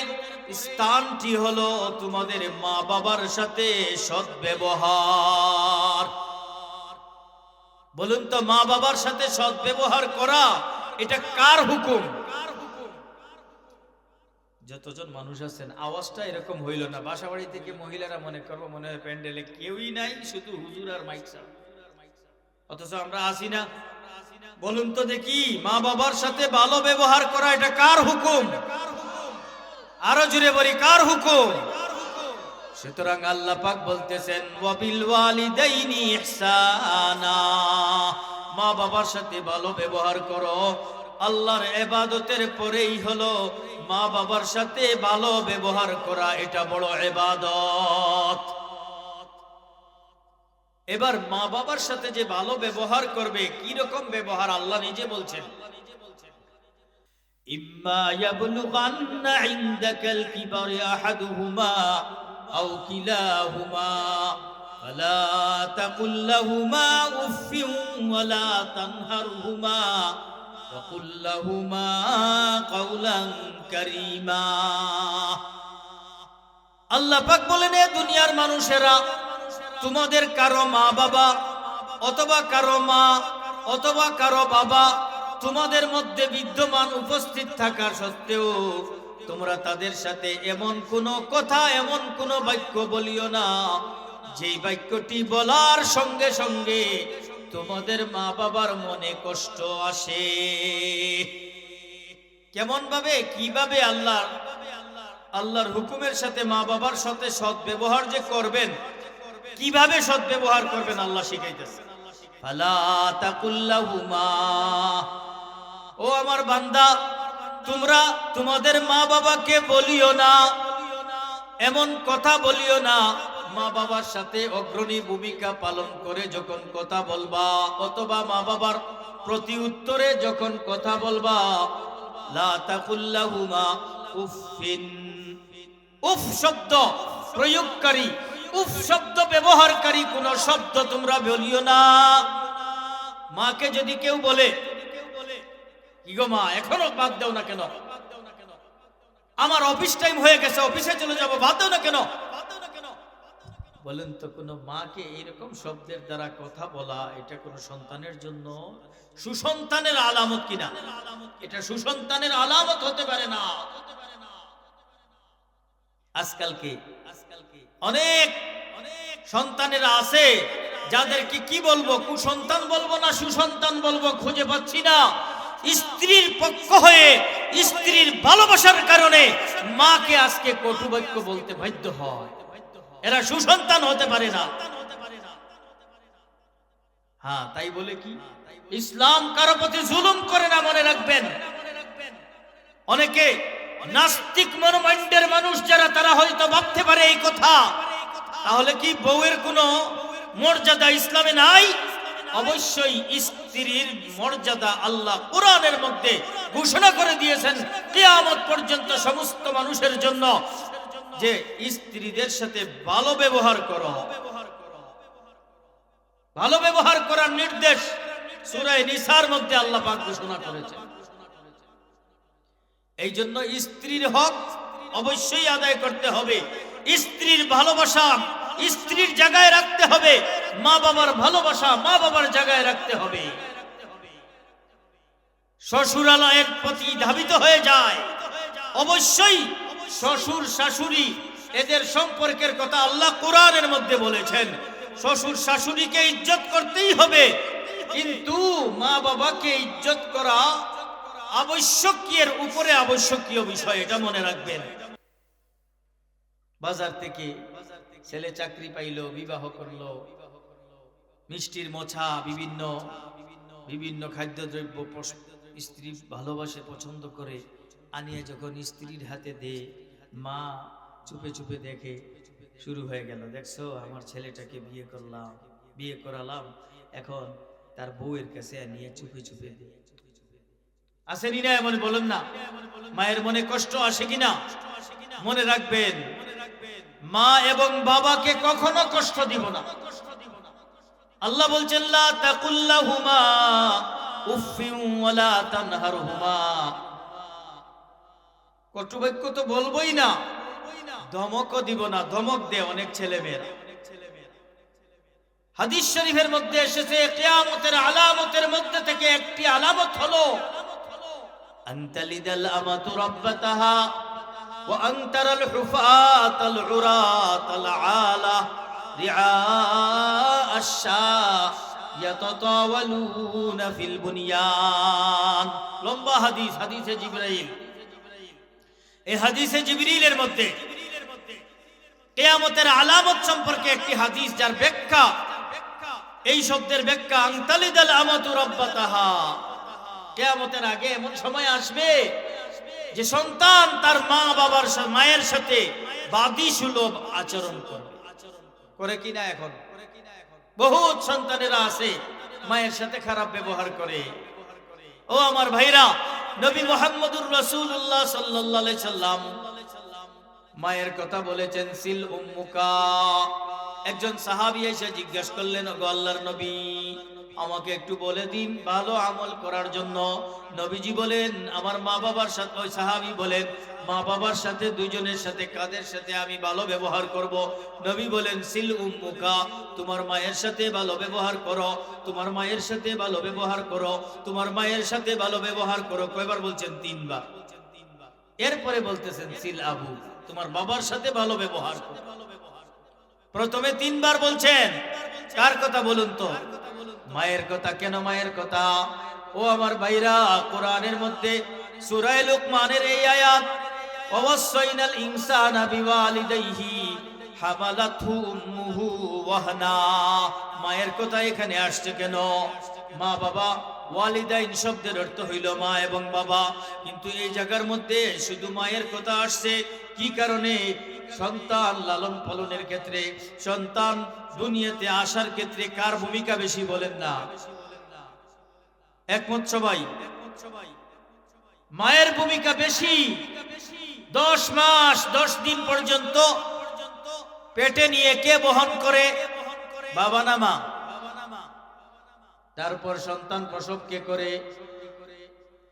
স্থানটি হলো তোমাদের মা বাবার সাথে সদ্ব্যবহার। বলুন তো, মা বাবার সাথে সদ্ব্যবহার করা এটা কার হুকুম? যতজন মানুষ আছেন, আওয়াজটা এরকম হইল না। বাসাবাড়ি থেকে মহিলারা মনে করবো মনে হয় প্যান্ডেলে কেউই নাই, শুধু হুজুর আর মাইক ছাড়া, অথচ আমরা আসি না। বলুন তো দেখি, মা বাবার সাথে ভালো ব্যবহার করা এটা কার হুকুম? আরো জোরে বলি, কার হুকুম? সুতরাং আল্লাহ পাক বলতেছেন ওয়াবিল ওয়ালিদাইনি ইহসানা, মা বাবার সাথে ভালো ব্যবহার করো। আল্লাহর ইবাদতের পরেই হলো মা বাবার সাথে ভালো ব্যবহার করা, এটা বড় ইবাদত। এবার মা বাবার সাথে যে ভালো ব্যবহার করবে, কি রকম ব্যবহার আল্লাহ নিজে বলছেন, ইম্মা ইয়াবলুগান্না ইনদাকাল কিবারি আহাদুহুমা আও কিলাহুমা ফালা তাকুল লাহুমা উফফিন ওয়ালা তানহারহুমা ওয়া কুল লাহুমা কাওলান কারীমা। আল্লাহ পাক বলেন, এ দুনিয়ার মানুষেরা, তোমাদের কারো মা বাবা অথবা কারো মা অথবা কারো বাবা তোমাদের মধ্যে বিদ্যমান উপস্থিত থাকার সত্ত্বেও তোমরা তাদের সাথে এমন কোনো কথা, এমন কোনো বাক্য বলিও না যেই বাক্যটি বলার সঙ্গে সঙ্গে তোমাদের মা বাবার মনে কষ্ট আসে। কেমন ভাবে, কিভাবে আল্লাহর হুকুমের সাথে মা বাবার সাথে সদ্ব্যবহার যে করবেন, কিভাবে সদ্ব্যবহার করবেন আল্লাহ শিখাইতেছে। ফালা তাকুল লাহুমা, ও আমার বান্দা, তোমরা তোমাদের মা বাবাকে বলিও না, এমন কথা বলিও না, মা বাবার সাথে অগ্রণী ভূমিকা পালন করে যখন কথা বলবা অথবা মা বাবার প্রতি উত্তরে যখন কথা বলবা, লা তাকুল লাহুমা উফফিন, উফ শব্দ প্রয়োগকারী, উফ শব্দ ব্যবহারকারী কোন শব্দ তোমরা বলিও না। মাকে যদি কেউ বলে কি গো মা এখনো বাদ দাও না কেন, আমার অফিস টাইম হয়ে গেছে অফিসে চলে যাব, বাদ দাও না কেন, বলেন তো কোন মাকে এরকম শব্দের দ্বারা কথা বলা এটা কোন সন্তানের জন্য সুসন্তানের আলামত কিনা? এটা সুসন্তানের আলামত হতে পারে না। আজকালকে অনেক সন্তানেরা আছে যাদেরকে কি বলবো, কুসন্তান বলবো না সুসন্তান বলবো খুঁজে পাচ্ছি না। স্ত্রীর পক্ষ হয়ে স্ত্রীর ভালোবাসার কারণে মাকে আজকে কটু বাক্য বলতে বাধ্য হয়। এরা সুসন্তান হতে পারে না। হ্যাঁ, তাই বলে কি ইসলাম কারো প্রতি জুলুম করে না, মনে রাখবেন। অনেকে নাস্তিক মনোমাইন্ডের মানুষ যারা, তারা হয়তো ভাবতে পারে এই কথা, তাহলে কি বউয়ের কোনো মর্যাদা ইসলামে নাই? অবশ্যই স্ত্রীর মর্যাদা আল্লাহ কোরআনের মধ্যে ঘোষণা করে দিয়েছেন কিয়ামত পর্যন্ত সমস্ত মানুষের জন্য, যে স্ত্রীদের সাথে ভালো ব্যবহার করো। ভালো ব্যবহার করার নির্দেশ সূরা নিসার মধ্যে আল্লাহ পাক ঘোষণা করেছেন। এই জন্য স্ত্রীর হক অবশ্যই আদায় করতে হবে। স্ত্রীর ভালোবাসা স্ত্রীর জায়গায় রাখতে হবে, মা বাবার ভালোবাসা মা বাবার জায়গায় রাখতে হবে। শ্বশুরালয়ের প্রতি ধাবিত হয়ে যায়। অবশ্যই শ্বশুর শাশুড়ি এদের সম্পর্কের কথা আল্লাহ কোরআনের মধ্যে বলেছেন। শ্বশুর শাশুড়িকে ইজ্জত করতেই হবে, কিন্তু মা বাবাকে ইজ্জত করা আবশ্যকীয়ের উপরে আবশ্যকীয় বিষয়, এটা মনে রাখবেন। বাজার থেকে ছেলে চাকরি পাইলো, বিবাহ করলো, মিষ্টির মোছা বিভিন্ন বিভিন্ন খাদ্যদ্রব্য স্ত্রী ভালোবাসে পছন্দ করে আনিয়ে যখন স্ত্রীর হাতে দে, মা চুপে চুপে দেখে, শুরু হয়ে গেল, দেখছো আমার ছেলেটাকে বিয়ে করালাম, এখন তার বউয়ের কাছে নিয়ে চুপে চুপে দে। আসেনি না এমন? বলুন না, মায়ের মনে কষ্ট আসে কিনা? মনে রাখবেন, মা এবং বাবাকে কখনো কষ্ট দিব না। আল্লাহ বলছেন লা তাকুল্লাহুমা উফফিন ওয়ালা তানহারহুমা, কটু বাক্য তো বলবোই না, ধমকও দিব না। ধমক দেয় অনেক ছেলে মেয়েরা। হাদিস শরীফের মধ্যে এসেছে কিয়ামতের আলামতের মধ্যে থেকে একটি আলামত হলো আনতালিদাল আমাতু রাব্বাতাহা ওয়া আনতারাল হুফাতাল উরাতাল আলা রিআ আশ-শা ইয়াতাতাওয়ালুনা ফিল বুনিয়ান। লম্বা হাদিস, হাদিসে জিবরাইল। এই হাদিসে জিবরিলের মধ্যে কিয়ামতের আলামত সম্পর্কে একটি হাদিস, যার ব্যাখ্যা, এই শব্দের ব্যাখ্যা আনতালিদাল আমাতু রাব্বাতাহা। কিয়ামতের আগে এমন সময় আসবে যে সন্তান তার মা বাবার মায়ের সাথে বাদী সুলভ আচরণ করবে। করে কিনা? এখন বহুত সন্তানেরা আছে মায়ের সাথে খারাপ ব্যবহার করে। ও আমার ভাইরা, নবী মুহাম্মদুর রাসূলুল্লাহ সাল্লাল্লাহু আলাইহি সাল্লাম মায়ের কথা বলেছেন সিল উম্মুকা। একজন সাহাবী এসে জিজ্ঞাসা করলেন, ওগো আল্লাহর নবী, আমাকে একটু বলে দিন ভালো আমল করার জন্য। নবীজি বলেন আমার মা বাবার সাথে, ওই সাহাবী বলেন মা বাবার সাথে দুইজনের সাথে কাদের সাথে আমি ভালো ব্যবহার করব? নবী বলেন সিল উম্মুকা, তোমার মায়ের সাথে ভালো ব্যবহার করো, তোমার মায়ের সাথে ভালো ব্যবহার করো, তোমার মায়ের সাথে ভালো ব্যবহার করো। কয়বার বলছেন? 3 বার। এরপরে বলতেছেন সিল আবু, তোমার বাবার সাথে ভালো ব্যবহার করো। প্রথমে 3 বার বলছেন। কার কথা বলুন তো? মায়ের কথা। কেন মায়ের কথা? ও আমার ভাইরা, কোরআনের মধ্যে সূরা লুকমানের এই আয়াত, ওয়াসাইনাল ইনসানা বিওয়ালিদাইহি হামালাতহু উম্মুহু ওয়াহনা, মায়ের কথা এখানে আসছে কেন? মা বাবা, ওয়ালিদাইন শব্দের অর্থ হইল মা এবং বাবা, কিন্তু এই জায়গার মধ্যে শুধু মায়ের কথা আসছে। কি কারণে? সন্তান লালন পালনের ক্ষেত্রে, সন্তান দুনিয়াতে আসার ক্ষেত্রে কার ভূমিকা বেশি বলেন না? একমত সবাই? মায়ের ভূমিকা বেশি। 10 মাস 10 দিন পর্যন্ত পেটে নিয়ে কে বহন করে? বাবা না মা? তারপর সন্তান প্রসব কে করে?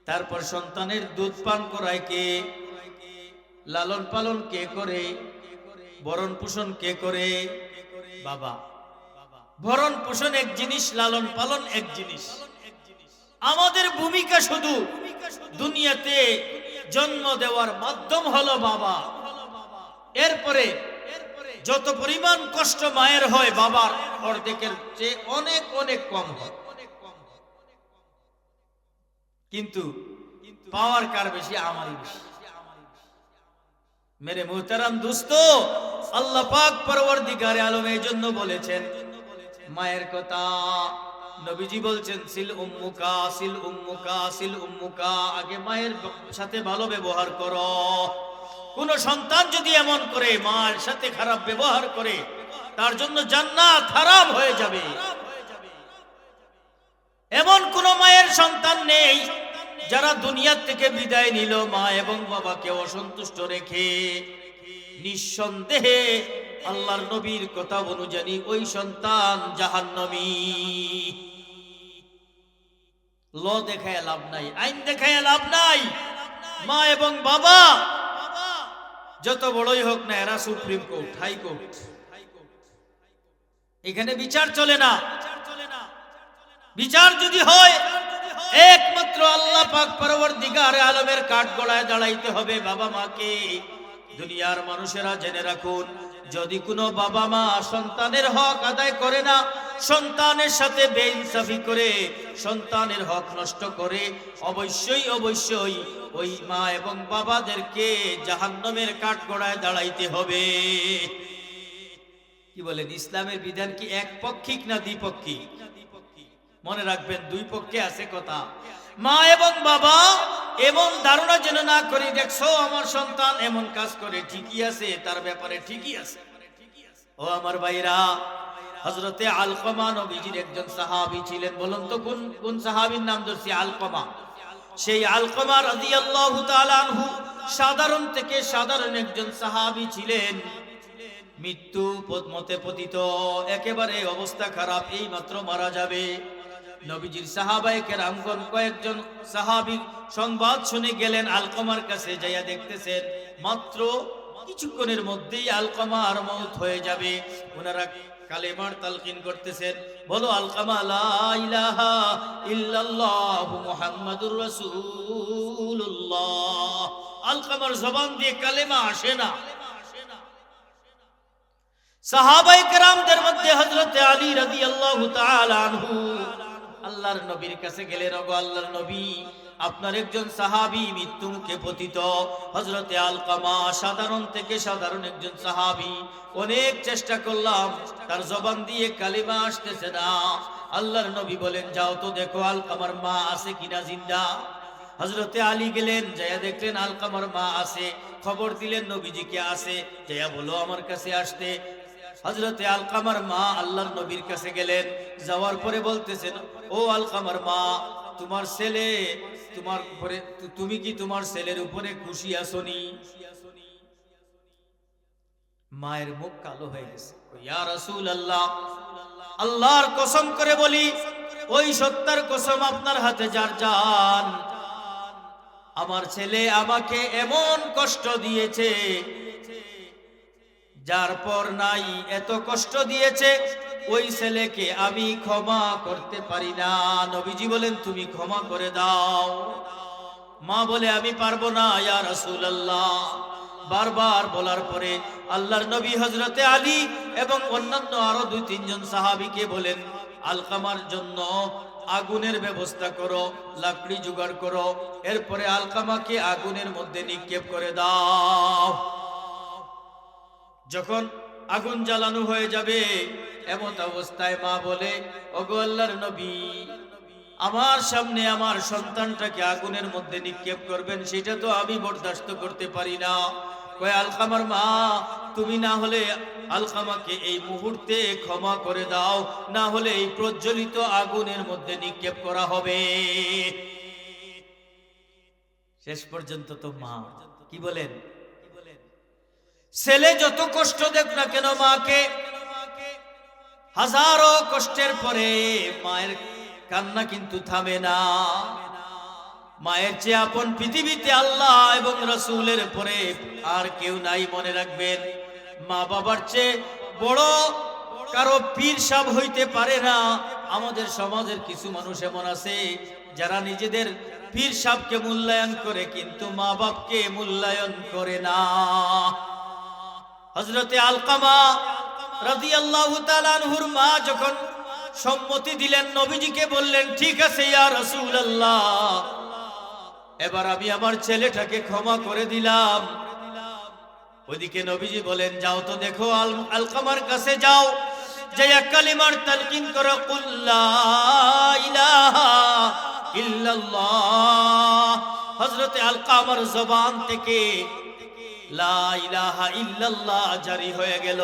তারপর সন্তানের দুধ পান করায় কে? লালন পালন কে করে? ভরণ পোষণ কে করে? বাবা। ভরণ পোষণ এক জিনিস, লালন পালন এক জিনিস। আমাদের ভূমিকা শুধু দুনিয়াতে জন্ম দেওয়ার মাধ্যম হলো বাবা। এরপরে যত পরিমাণ কষ্ট মায়ের হয় বাবার অর্ধেকের চেয়ে অনেক অনেক কম হয়। কিন্তু পাওয়ার কার বেশি? আমারই বেশি। মেরে মুহতারাম দোস্ত, আল্লাহ পাক পরওয়ারদিগারে আলম এই জন্য বলেছেন মায়ের কথা। নবীজি বলছেন সিল উম্মুকা, সিল উম্মুকা, সিল উম্মুকা। আগে মায়ের সাথে ভালো ব্যবহার করো। কোন সন্তান যদি এমন করে, মার সাথে খারাপ ব্যবহার করে, তার জন্য জান্নাত হারাম হয়ে যাবে। এমন কোন মায়ের সন্তান নেই যারা দুনিয়ার থেকে বিদায় নিল মা এবং বাবাকে অসন্তুষ্ট রেখে। নিঃসন্দেহে আল্লাহর নবীর কথা অনুযায়ী ওই সন্তান জাহান্নামী। ল দেখায় লাভ নাই, আইন দেখায় লাভ নাই। মা এবং বাবা যত বড়ই হোক না, এরা সুপ্রিম কোর্ট, হাইকোর্ট। এখানে বিচার চলে না। বিচার যদি হয় একমাত্র আল্লাহ পাক পরওয়ারদিগারে আলমের কাঠগড়ায় দাঁড়াইতে হবে বাবা মাকে। দুনিয়ার মানুষেরা জেনে রাখুন, যদি কোনো বাবা মা সন্তানের হক আদায় করে না, সন্তানের সাথে বেইনসাফি করে, সন্তানের হক নষ্ট করে, অবশ্যই অবশ্যই ওই মা এবং বাবাদেরকে জাহান্নামের কাঠগড়ায় দাঁড়াইতে হবে। কি বলেন, ইসলামের বিধান কি একপক্ষিক না দ্বিপক্ষিক? মনে রাখবেন, দুই পক্ষে আছে কথা। মা এবং বাবা এমন ধারণা যেন না করি, দেখছো আমার সন্তান এমন কাজ করে, ঠিকই আছে, তার ব্যাপারে ঠিকই আছে। ও আমার ভাইরা, হযরতে আলকমা নবীজির একজন সাহাবী ছিলেন। বলুন তো কোন কোন সাহাবীর নাম ধরছি? আলকমা। সেই আলকমা রাদিয়াল্লাহু তাআলা আনহু সাধারণ থেকে সাধারণ একজন সাহাবী ছিলেন। মৃত্যু পথমতে পতিত, একেবারে অবস্থা খারাপ, এই মাত্র মারা যাবে। নবীজির সাহাবায়ে কেরামগণ কয়েকজন সাহাবীর সংবাদ শুনে গেলেন আলকমার কাছে। যাইয়া দেখতেছেন মাত্র কিছুক্ষণের মধ্যেই আলকমার মওত হয়ে যাবে। ওনারা কালেমার তালকিন করতেছেন, বলো আলকমা লা ইলাহা ইল্লাল্লাহু মুহাম্মাদুর রাসূলুল্লাহ। আলকমার জবান দিয়ে কালেমা আসে না। সাহাবায়ে কেরামদের মধ্যে হযরতে আলী রাদিয়াল্লাহু তাআলা আনহু আল্লাহর নবীর কাছে গেলেন, ওগো আল্লাহর নবী, আপনার একজন সাহাবী মৃত্যু মুখে পতিত। হযরতে আলকমা সাধারণ থেকে সাধারণ একজন সাহাবী, অনেক চেষ্টা করলাম, তার জবান দিয়ে কালিমা আসতেছে না। আল্লাহর নবী বলেন, যাও তো দেখো আলকমার মা আছে কিনা জিন্দা। হযরতে আলী গেলেন, যাইয়া দেখলেন আলকমার মা আছে। খবর দিলেন নবীজিকে, আছে, যাইয়া বলো আমার কাছে আসতে। হযরতে আলকমার মা আল্লাহর নবীর কাছে গেলেন। যাওয়ার পরে বলতেছেন, ও আলকমার মা, তোমার ছেলে তোমার উপরে, তুমি কি তোমার ছেলের উপরে খুশি আছোনি? মায়ের মুখ কালো হয়ে গেছে। ইয়া রাসূলুল্লাহ, আল্লাহর কসম করে বলি, ওই সত্যার কসম আপনার হাতে যার জান, আমার ছেলে আমাকে এমন কষ্ট দিয়েছে যার পর নাই, এত কষ্ট দিয়েছে, ওই ছেলেকে আমি ক্ষমা করতে পারি না। নবীজি বলেন, তুমি ক্ষমা করে দাও। মা বলে, আমি পারবো না ইয়া রাসূলুল্লাহ। বারবার বলার পরে আল্লাহর নবী হযরতে আলী এবং অন্যান্য আরো 2-3 জন সাহাবীকে বলেন, আলকমার জন্য আগুনের ব্যবস্থা করো, লাকড়ি জোগাড় করো, এরপরে আলকমাকে আগুনের মধ্যে নিক্ষেপ করে দাও। যখন আগুন জ্বালানো হয়ে যাবে, এমন অবস্থায় মা বলে, ওগো আল্লাহর নবী, আমার সামনে আমার সন্তানটাকে আগুনের মধ্যে নিক্ষেপ করবেন, সেটা তো আমি বরদাস্ত করতে পারি না। কয়, আলকমার মা, তুমি না হলে আলকমাকে এই মুহূর্তে ক্ষমা করে দাও, না হলে এই প্রজ্বলিত আগুনের মধ্যে নিক্ষেপ করা হবে। শেষ পর্যন্ত তো মা কি বলেন? ছেলে যত কষ্ট দেখ না কেন মাকে, হাজারো কষ্টের পরে মায়ের কান্না কিন্তু থামে না। মায়ের চেয়ে আপন পৃথিবীতে আল্লাহ এবং রাসূলের পরে আর কেউ নাই। মনে রাখবেন, মা বাবার চেয়ে বড় কারো পীর সাহেব হইতে পারে না। আমাদের সমাজের কিছু মানুষ এমন আছে যারা নিজেদের পীর সাহেবকে মূল্যায়ন করে কিন্তু মা বাপকে মূল্যায়ন করে না। হযরতে আলকামা রাদিয়াল্লাহু তাআলা আনহুর মা যখন সম্মতি দিলেন, নবীজিকে বললেন, ঠিক আছে ইয়া রাসূলুল্লাহ, এবার আমি আমার ছেলেটাকে ক্ষমা করে দিলাম। ওইদিকে নবীজি বলেন, যাও তো দেখো আলকামার কাছে যাও, যাইয়া কালিমার তালকিন করো, কুল লা ইলাহা ইল্লাল্লাহ। হযরতে আলকামার জবান থেকে লা ইলাহা ইল্লাল্লাহ জারি হয়ে গেল।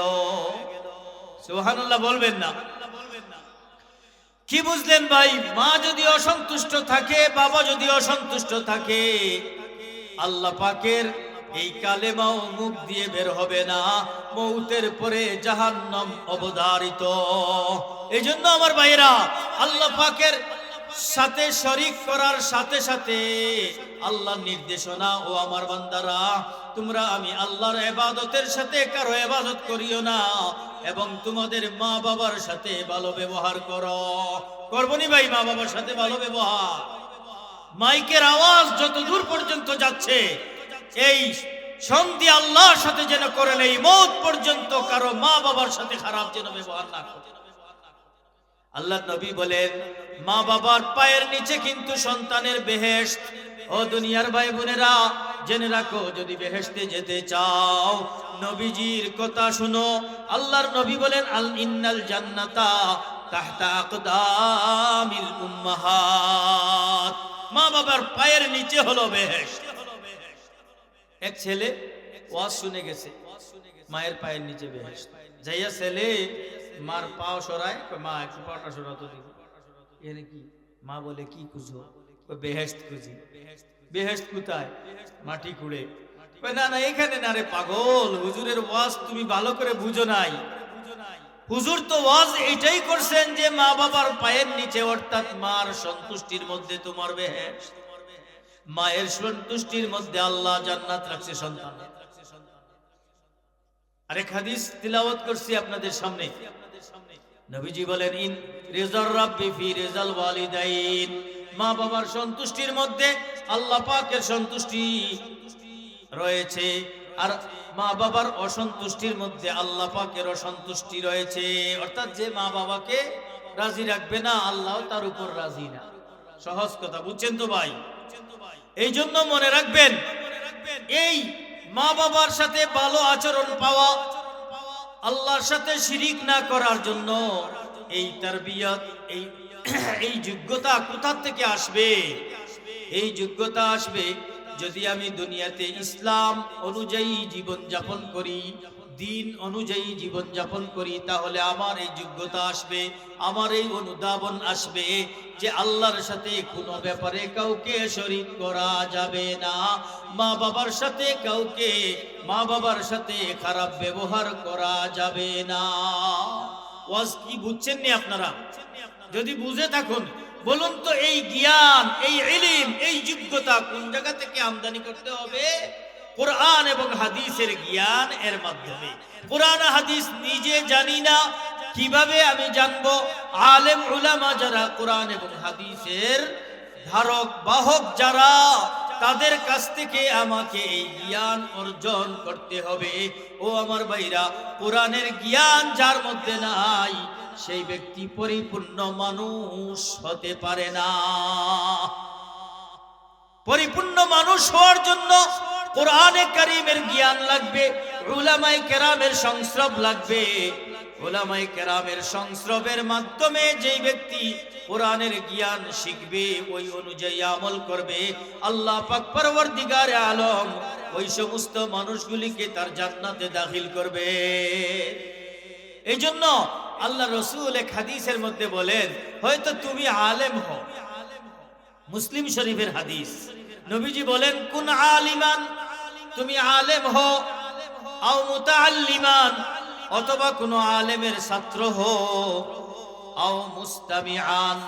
সুবহানাল্লাহ বলবেন না? কি বুঝলেন ভাই? মা যদি অসন্তুষ্ট থাকে, বাবা যদি অসন্তুষ্ট থাকে, আল্লাহ পাকের এই কালেমাও মুখ দিয়ে বের হবে না, মউতের পরে জাহান্নাম অবধারিত। এই জন্য আমার ভাইরা, আল্লাহ পাকের সাথে শরীক করার সাথে সাথে আল্লাহর নির্দেশনা, ও আমার বান্দারা, তোমরা আমি আল্লাহর ইবাদতের সাথে কারো ইবাদত করিও না, এবং তোমাদের মা বাবার সাথে ভালো ব্যবহার করো। করবনি ভাই? মা বাবার সাথে ভালো ব্যবহার। মাইকের আওয়াজ যত দূর পর্যন্ত যাচ্ছে, এই সন্ধি আল্লাহর সাথে যেন করেন, এই মওত পর্যন্ত কারো মা বাবার সাথে খারাপ যেন ব্যবহার না করে। আল্লাহ নবী বলেন, মা বাবার পায়ের নিচে কিন্তু সন্তানের বেহেশত। ও দুনিয়ার ভাই বোনেরা, জেনে রাখো, যদি বেহেশতে যেতে চাও নবীজির কথা শুনো। আল্লাহর নবী বলেন, আল ইন্নাল জান্নাতা তাহতা আকদামিল উম্মাহাত। মা বাবার পায়ের নিচে হলো বেহেশত। এক ছেলে ওয়াজ শুনে গেছে, মায়ের পায়ের নিচে বেহেশত। যাইয়া ছেলে মার পাও সরায়, মা একটু পাটা সরাতো দিই। এখানে কি? মা বলে, কি খুঁজো? বেহেশত খুঁজি। বেহেশত কোথায়? মাটি খুঁড়ে। না না, এখানে না রে পাগল, হুজুরের ওয়াজ তুমি ভালো করে বুঝো নাই। হুজুর তো ওয়াজ এটাই করছেন যে মা বাবার পায়ের নিচে, অর্থাৎ মার সন্তুষ্টির মধ্যে তোমার বেহেশত। মায়ের সন্তুষ্টির মধ্যে আল্লাহ জান্নাত রাখছে সন্তান। আরেক হাদিস তিলাওয়াত করছি আপনাদের সামনে। নবীজি বলেন, ইন রিজার রাব্বি ফি রিজাল ওয়ালিদাইন। মা বাবার সন্তুষ্টির মধ্যে আল্লাহ পাকের সন্তুষ্টি রয়েছে, আর মা বাবার অসন্তুষ্টির মধ্যে আল্লাহ পাকের অসন্তুষ্টি রয়েছে। অর্থাৎ যে মা বাবাকে রাজি রাখবে না, আল্লাহ তার উপর রাজি না। সহজ কথা, বুঝছেন তো ভাই? এই জন্য মনে রাখবেন, এই মা বাবার সাথে ভালো আচরণ পাওয়া, আল্লাহর সাথে শিরিক না করার জন্য এই তারবিয়ত, এই যোগ্যতা কোথা থেকে আসবে? এই যোগ্যতা আসবে যদি আমি দুনিয়াতে ইসলাম অনুযায়ী জীবন যাপন করি, দিন অনুযায়ী জীবন যাপন করি, তাহলে আমার এই যোগ্যতা আসবে, আমার এই অনুধাবন আসবে যে আল্লাহর সাথে কোনো ব্যাপারে কাউকে শরীক করা যাবে না। মা বাবার সাথে মা বাবার সাথে খারাপ ব্যবহার করা যাবে না। ওয়াজ কি বুঝছেন নি আপনারা? যদি বুঝে থাকুন বলুন তো, এই জ্ঞান, এই ইলম, এই যোগ্যতা কোন জায়গা থেকে আমদানি করতে হবে? কোরআন এবং হাদিসের জ্ঞান এর মাধ্যমে। কোরআন হাদিস নিজে জানি না, কিভাবে আমি জানবো? আলেম উলামা যারা কোরআন এবং হাদিসের ধারক বাহক যারা, তাদের কাছ থেকে আমাকে এই জ্ঞান অর্জন করতে হবে। ও আমার ভাইরা, কোরআনের জ্ঞান যার মধ্যে নাই, সেই ব্যক্তি পরিপূর্ণ মানুষ হতে পারে না। পরিপূর্ণ মানুষ হওয়ার জন্য কোরআনে কারীমের জ্ঞান লাগবে, উলামায়ে কেরামের সংস্রব লাগবে। উলামায়ে কেরামের সংস্রবের মাধ্যমে যেই ব্যক্তি কোরআনের জ্ঞান শিখবে, ওই অনুযায়ী আমল করবে, আল্লাহ পাক পরওয়ারদিগারে আলম ওই সমস্ত মানুষগুলিকে তার জান্নাতে দাখিল করবে। এই জন্য আল্লাহ রসুল এক হাদিসের মধ্যে বলেন, হয়তো তুমি আলেম হও, মুসলিম শরীফের হাদিস, নবীজি বলেন, কুন আলিমান, তুমি আলেম হও, আও মুতাআল্লিমান, অথবা কোনো আলেমের ছাত্র হও, আও মুস্তামিআন,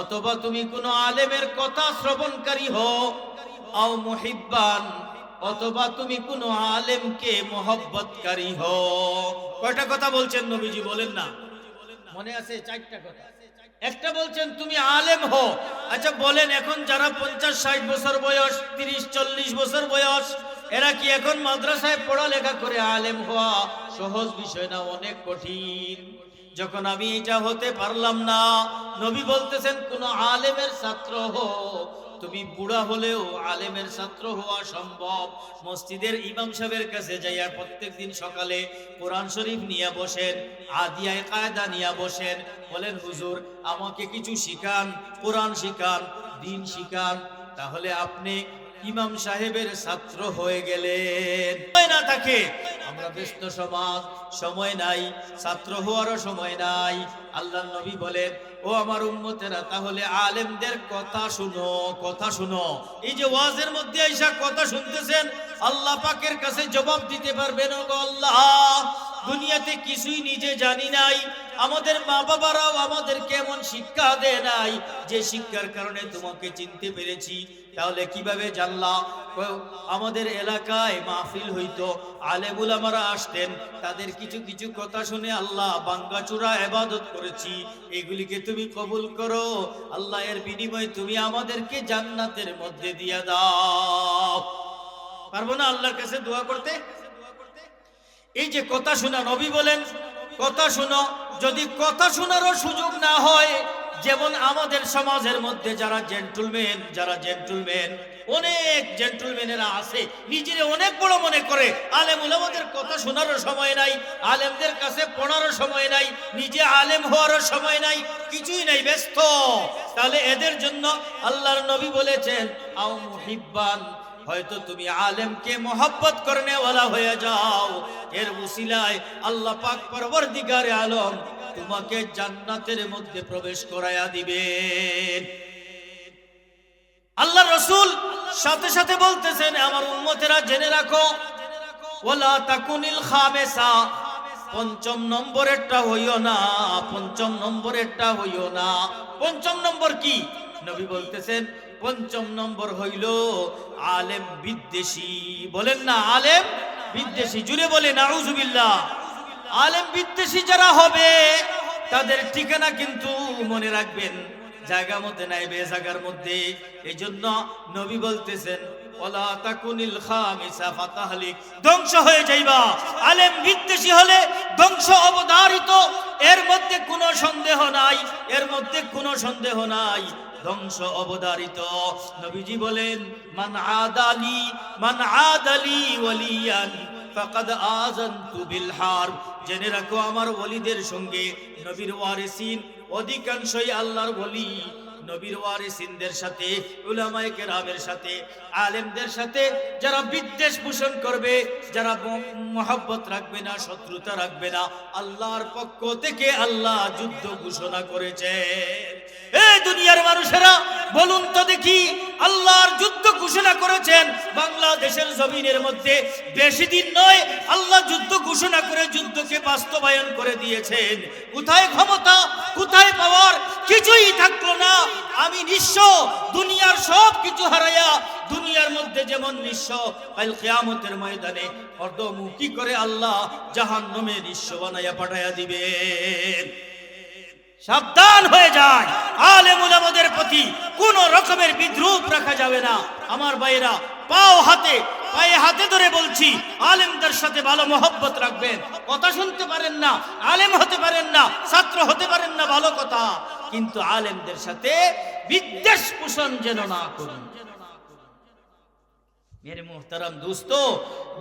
অথবা তুমি কোনো আলেমের কথা শ্রবণকারী হও, আও মুহিব্বান, অথবা তুমি কোনো আলেমকে মোহব্বতকারী হও। কয়টা কথা বলছেন নবীজি বলেন না? মনে আছে? চারটা কথা। একটা বলছেন তুমি আলেম হও। আচ্ছা বলেন, এখন যারা 50-60 বছর বয়স, 30-40 বছর বয়স, এরা কি এখন মাদ্রাসায় পড়ালেখা করে আলেম হওয়া সহজ বিষয় না? অনেক কঠিন। যখন আমি এটা হতে পারলাম না, নবী বলতেছেন কোন আলেমের ছাত্র হও। তুমি বুড়া হলেও আলেমের ছাত্র হওয়া সম্ভব। মসজিদের ইমাম সাহেবের কাছে যাইয়া প্রত্যেকদিন সকালে কোরআন শরীফ নিয়ে বসেন, আদিয়ায় কায়দা নিয়ে বসেন, বলেন হুজুর আমাকে কিছু শিখান, কোরআন শিখান, দিন শিখান। তাহলে আপনি ইমাম সাহেবের ছাত্র হয়ে গেলেন। না থাকে, আমরা ব্যস্ত সমাজ, সময় নাই, ছাত্র হওয়ারও সময় নাই। আল্লাহর নবী বলেন, ও আমার উম্মতেরা, তাহলে আলেমদের কথা শুনো, কথা শুনো। এই যে ওয়াজের মধ্যে আইসা কথা শুনতেছেন, আল্লাহ পাকের কাছে জবাব দিতে পারবেন, ও আল্লাহ দুনিয়াতে কিছুই নিজে জানি নাই, আমাদের মা বাবারাও আমাদেরকে এমন শিক্ষা দেয় নাই যে শিক্ষার কারণে তোমাকে চিনতে পেরেছি। তাহলে কিভাবে জানলা? আমাদের এলাকায় মাহফিল হইতো, আলেম উলামারা আসতেন, তাদের কিছু কিছু কথা শুনে আল্লাহ ভাঙ্গাচুরা ইবাদত করেছি, এগুলিকে তুমি কবুল করো আল্লাহ, এর বিনিময়ে তুমি আমাদেরকে জান্নাতের মধ্যে দিয়ে দাও। পারবো না আল্লাহর কাছে দোয়া করতে? এই যে কথা শোনা, নবী বলেন কথা শুনো। যদি কথা শোনারও সুযোগ না হয়, যেমন আমাদের সমাজের মধ্যে যারা জেন্টলম্যান, অনেক জেন্টলম্যানেরা আছে, নিজেরা অনেক বড় মনে করে, আলেম উলামাদের কথা শোনারও সময় নাই, আলেমদের কাছে পড়ারও সময় নাই, নিজে আলেম হওয়ারও সময় নাই, কিছুই নাই, ব্যস্ত। তাহলে এদের জন্য আল্লাহর নবী বলেছেন, আও মুহিব্বান, হয়তো তুমি আলেমকে মোহাব্বত করনে ওয়ালা হয়ে যাও, এর উসিলায় আল্লাহ পাক পরওয়ারদিগারে আলম তোমাকে জান্নাতের মধ্যে প্রবেশ করায়া দিবেন। আল্লাহ রাসূল সাথে সাথে বলতেছেন, আমার উম্মতেরা জেনে রাখো, ওয়ালা তাকুনিল খামেসা, পঞ্চম নম্বরেরটা হইও না, পঞ্চম নম্বরেরটা হইও না। পঞ্চম নম্বর কি? নবী বলতেছেন পঞ্চম নম্বর হইল আলেম বিদ্বেষী। বলেন না আলেম বিদ্বেষী, জুড়ে বলে নাউজুবিল্লাহ। আলেম বিদ্বেষী যারা হবে তাদের ঠিকানা কিন্তু মনে রাখবেন, জায়গা মধ্যে নাই, বেজাগার মধ্যে। এই জন্য নবী বলতেছেন, ওয়ালা তাকুনিল খামিসা ফাতাহলিক, ধ্বংস হয়ে যাইবা। আলেম বিদ্বেষী হলে ধ্বংস অবধারিত, এর মধ্যে কোনো সন্দেহ নাই, এর মধ্যে কোনো সন্দেহ নাই, ধ্বংস অবধারিত। নবীজি বলেন, মান আদালি ওয়ালিয়ান ফাকাদ আযানতু বিল হারব। জেনে রাখো আমার ওলিদের সঙ্গে, নবীর ওয়ারিসিন অধিকাংশই আল্লাহর ওলি, নবীর ওয়ারিসিনদের সাথে, উলামায়ে কেরামের সাথে, আলেমদের সাথে যারা বিদ্বেষ পোষণ করবে, যারা মহব্বত রাখবে না, শত্রুতা রাখবে না, আল্লাহর পক্ষ থেকে আল্লাহ যুদ্ধ ঘোষণা করেছে। এই দুনিয়ার মানুষেরা বলুন তো দেখি, আল্লাহর যুদ্ধ ঘোষণা করেছেন বাংলাদেশের জমিনের মধ্যে, বেশি দিন নয় আল্লাহ যুদ্ধ ঘোষণা করে যুদ্ধকে বাস্তবায়ন করে দিয়েছেন। কোথায় ক্ষমতা, কোথায় পাওয়ার, কিছুই থাকলো না। আমি নিঃস্ব, দুনিয়ার সব কিছু হারাইয়া দুনিয়ার মধ্যে যেমন নিঃস্ব, কাল কিয়ামতের ময়দানে অর্ধমুখী করে আল্লাহ জাহান্নামে নিঃস্ব বানাইয়া পাঠাইয়া দিবেন। সাবধান হয়ে যায়, আলেম উলামাদের প্রতি কোন রকমের বিদ্রুপ রাখা যাবে না। আমার ভাইরা, পায়ে হাতে ধরে বলছি, আলেমদের সাথে ভালো মহব্বত রাখবেন। কথা শুনতে পারেন না, আলেম হতে পারেন না, ছাত্র হতে পারেন না, ভালো কথা, কিন্তু আলেমদের সাথে বিদ্বেষ পোষণ যেন না করুন। মেরে মুহতারাম দোস্ত,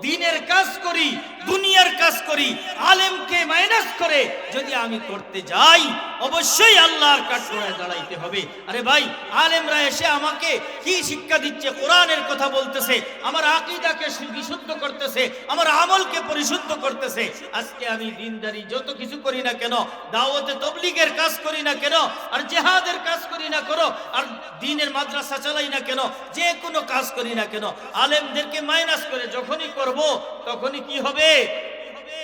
দিনের কাজ করি, দুনিয়ার কাজ করি, আলেমকে মাইনাস করে যদি আমি করতে যাই, অবশ্যই আল্লাহর কাঠগড়ায় দাঁড়াইতে হবে। আরে ভাই, আলেমরা এসে আমাকে কি শিক্ষা দিচ্ছে? কোরআনের কথা বলতেছে, আমার আকীদাকে বিশুদ্ধ করতেছে, আমার আমলকে পরিশুদ্ধ করতেছে। আজকে আমি দিনদারি যত কিছু করি না কেন, দাওয়াতে তাবলীগের কাজ করি না কেন, আর জিহাদের কাজ করি না কেন, আর দ্বীনের মাদ্রাসা চালাই না কেন, যে কোনো কাজ করি না কেন, আলেম আলেমদেরকে মাইনাস করে যখনই করব তখনই কি হবে,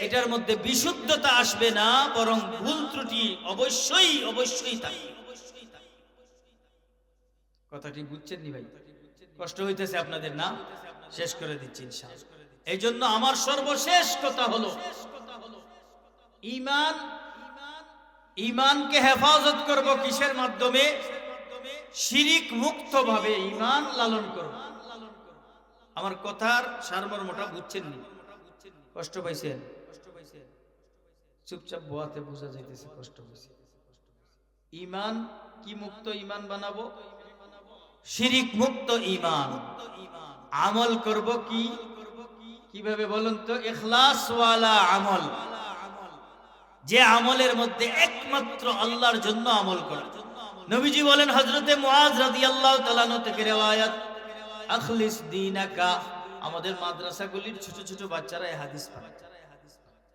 এটার মধ্যে বিশুদ্ধতা আসবে না, বরং ভুল ত্রুটি অবশ্যই অবশ্যই থাকবে। কথাটি বুঝছেন নি ভাই? কষ্ট হইতেছে আপনাদের না? শেষ করে দিচ্ছি ইনশাআল্লাহ। এই জন্য আমার সর্বশেষ কথা হলো ঈমান। ঈমানকে হেফাজত করব কিসের মাধ্যমে? শিরিক মুক্ত ভাবে ঈমান লালন করব। আমার কথার সারমর্মটা বুঝছেন নি? কষ্ট পাইছেন? চুপচাপ বোয়াতে বোঝা যাইতেছে কষ্ট পাইছে। ঈমান কি মুক্ত ঈমান বানাবো? শিরিক মুক্ত ঈমান। আমল করব কি কিভাবে বলুন তো? ইখলাস ওয়ালা আমল, যে আমলের মধ্যে একমাত্র আল্লাহর জন্য আমল করা। নবীজি বলেন, হযরতে মুআজ রাদিয়াল্লাহু তাআলা আনহু থেকে রিওয়ায়াত, আখলিস দীনাকা। আমাদের মাদ্রাসাগুলির ছোট ছোট বাচ্চারা এই হাদিস পড়ে,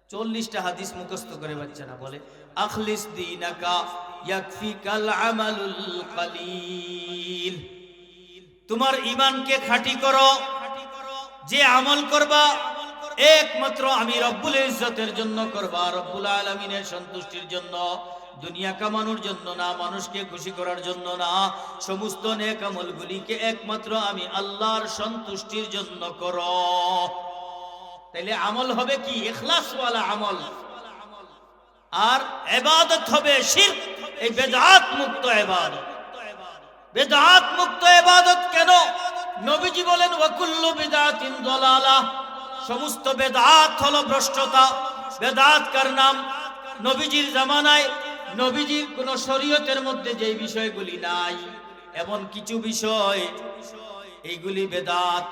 40টা হাদিস মুখস্থ করে বাচ্চারা বলে, আখলিস দীনাকা ইয়াকফিকাল আমালুল কলিল। তোমার ঈমানকে খাঁটি করো, যে আমল করবা একমাত্র আমি রব্বুল ইজ্জতের জন্য করবা, রব্বুল আলামিনের সন্তুষ্টির জন্য, দুনিয়া কামানোর জন্য না, মানুষকে খুশি করার জন্য না। সমস্ত নেক আমলগুলিকে একমাত্র আমি আল্লাহর সন্তুষ্টির জন্য করো। তাইলে আমল হবে কি? ইখলাস ওয়ালা আমল। আর ইবাদত হবে শিরক, এই বিদআত মুক্ত ইবাদত। বিদআত মুক্ত ইবাদত কেন? নবীজি বলেন, ওয়া কুল্লু বিদআতিন দালালাহ। সমস্ত বেদাত হলো ভ্রষ্টতা। বেদাত কার নাম? নবীজির জামানায় নবীজির কোন শরীয়তের মধ্যে যে বিষয়গুলি নাই, এমন কিছু বিষয়, এইগুলি বেদাত।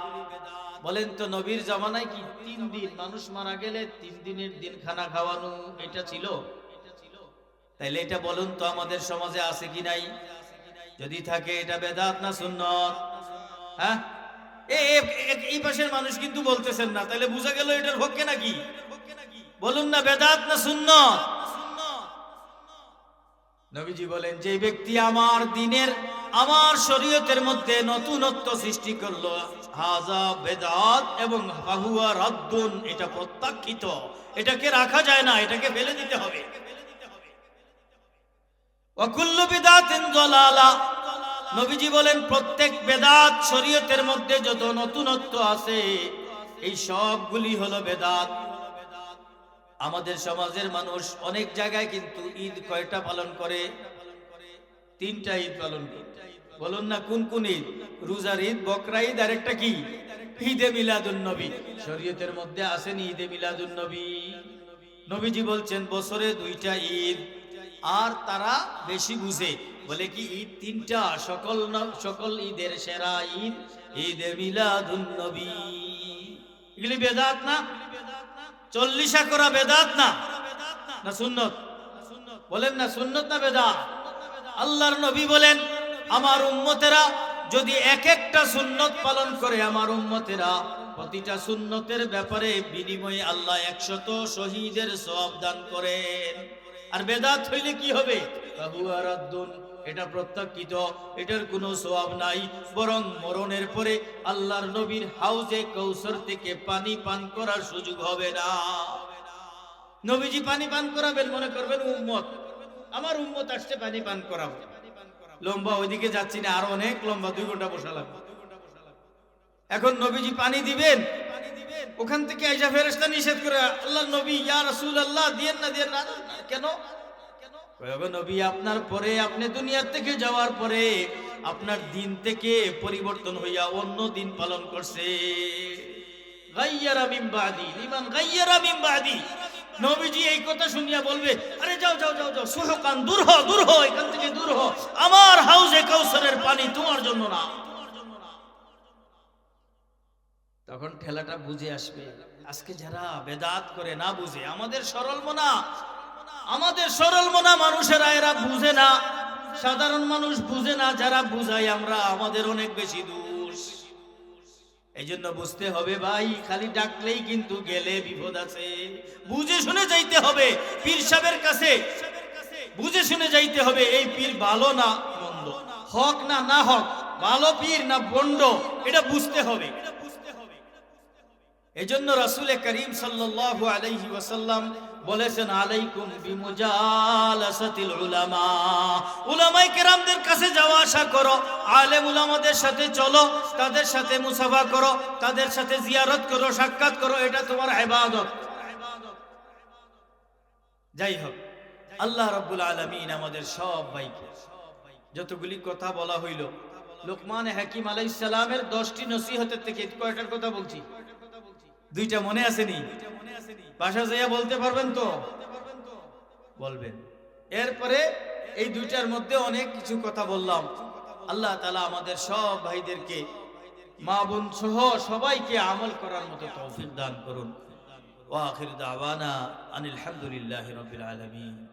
বলেন তো, নবীর জামানায় কি 3 দিন মানুষ মারা গেলে 3 দিনের দিন খানা খাওয়ানো এটা ছিল? তাইলে এটা বলুন তো আমাদের সমাজে আছে কি নাই? যদি থাকে এটা বেদাত না সুন্নত? হ্যাঁ, এই পাশের মানুষ কিন্তু বলতেছেন না, তাহলে বুঝা গেল এটার হক নাকি? বলুন না, বেদাত না সুন্নত? নবীজি বলেন, যে ব্যক্তি আমার দ্বীনের, আমার শরীয়তের মধ্যে নতুনত্ব সৃষ্টি করলো, হাযা বেদাত এবং ফাহুয়া রাদ্দুন, এটা প্রত্যাখ্যিত, এটাকে রাখা যায় না, এটাকে ফেলে দিতে হবে। ওয়া কুল্লু বিদআতিন দালালা। নবীজি বলেন, প্রত্যেক বেদাত, শরীয়তের মধ্যে যত নতুনত্ব আছে এই সবগুলি হলো বেদাত। আমাদের সমাজের মানুষ অনেক জায়গায় কিন্তু ঈদ কয়টা পালন করে? 3টা ঈদ পালন করে। বলুন না কোন কোন ঈদ? রোজার ঈদ, বকরা ঈদ, আর একটা কি? ঈদে মিলাদুন নবী। শরীয়তের মধ্যে আসেনি ঈদে মিলাদুন নবী? নবীজি বলছেন বছরে 2টা ঈদ, আর তারা বেশি বুঝে বলে কি ঈদ 3টা, সকল ঈদের সেরা ঈদ ঈদে মিলাদুন নবী। এগুলি বেদাত না? 40 করা বেদাত না? না সুন্নত? বলেন না, সুন্নত না বেদাত? আল্লাহর নবী বলেন, আমার উম্মতেরা যদি এক একটা সুন্নত পালন করে, আমার উম্মতেরা প্রতিটা সুন্নতের ব্যাপারে বিনিময়ে আল্লাহ 100 শহীদের সওয়াব দান করেন। আর বেদাত হইলে কি হবে? ফাহুয়া রাদ্দুন, এটা প্রত্যাখ্যিত, এটার কোনো সওয়াব নাই, বরং মরণের পরে আল্লাহর নবীর হাউজে কাউসার থেকে পানি পান করার সুযোগ হবে না। নবীজি পানি পান করাবেন, মনে করবেন উম্মত, আমার উম্মত আসছে পানি পান করাবো। লম্বা ওইদিকে যাচ্ছি না, আরো অনেক লম্বা, 2 ঘন্টা বসা লাগবে। এখন নবীজি পানি দিবেন, ওখান থেকে আইসা ফেরেশতা নিষেধ করে, আল্লাহর নবী, ইয়া রাসূলুল্লাহ, দিয়েন না, দিয়েন না। কেন? নবী আপনার পরে, আপনি দুনিয়ার থেকে যাওয়ার পরে আপনার দিন থেকে পরিবর্তন হইয়া অন্য দিন পালন করছে। গায়্যারা মিন বাদি লিমান গায়্যারা মিন বাদি। নবীজি এই কথা শুনিয়া বলবে, আরে যাও যাও যাও যাও, সুহকান, দূর হ, দূর হ, এখান থেকে দূর হ, আমার হাউজে কাউসারের পানি তোমার জন্য না। তখন ঠেলাটা বুঝে আসবে। আজকে যারা বেদাত করে না বুঝে, আমাদের সরল মনা মানুষেরা এরা বুঝে না, সাধারণ মানুষ বুঝে না, যারা বুঝাই আমরা, আমাদের অনেক বেশি দোষ। এই জন্য বুঝতে হবে ভাই, খালি ডাকলেই কিন্তু গেলে বিপদ আছে। বুঝে শুনে যাইতে হবে পীর সাহেবের কাছে, বুঝে শুনে যাইতে হবে এই পীর ভালো না মন্দ, হক না না হক, ভালো পীর না বন্ড, এটা বুঝতে হবে। এজন্য রাসূল করিম সাল্লাল্লাহু আলাইহি ওয়াসাল্লাম বলেছেন, আলাইকুম বিমুজালাসাতিল উলামা, উলামায়ে কেরামদের কাছে যাওয়া আসা করো, আলেম উলামাদের সাথে চলো, তাদের সাথে মুসাফা করো, তাদের সাথে জিয়ারত করো, সাক্ষাৎ করো, এটা তোমার ইবাদত। যাই হোক, আল্লাহ রাব্বুল আলামিন আমাদের সব ভাইকে যতগুলি কথা বলা হইল, লোকমান হাকিম আলাইহিস সালামের 10টি নসিহতের থেকে কয়টার কথা বলছি? 2টা মনে আসেনি? বাসা যাইয়া বলতে পারবেন তো? বলবেন। এরপরে এই 2টার মধ্যে অনেক কিছু কথা বললাম। আল্লাহ তাআলা আমাদের সব ভাইদেরকে, মা বোন সহ সবাইকে আমল করার মতো তৌফিক দান করুন। ওয়া আখির দাওয়ানা আনিল হামদুলিল্লাহি রাব্বিল আলামিন।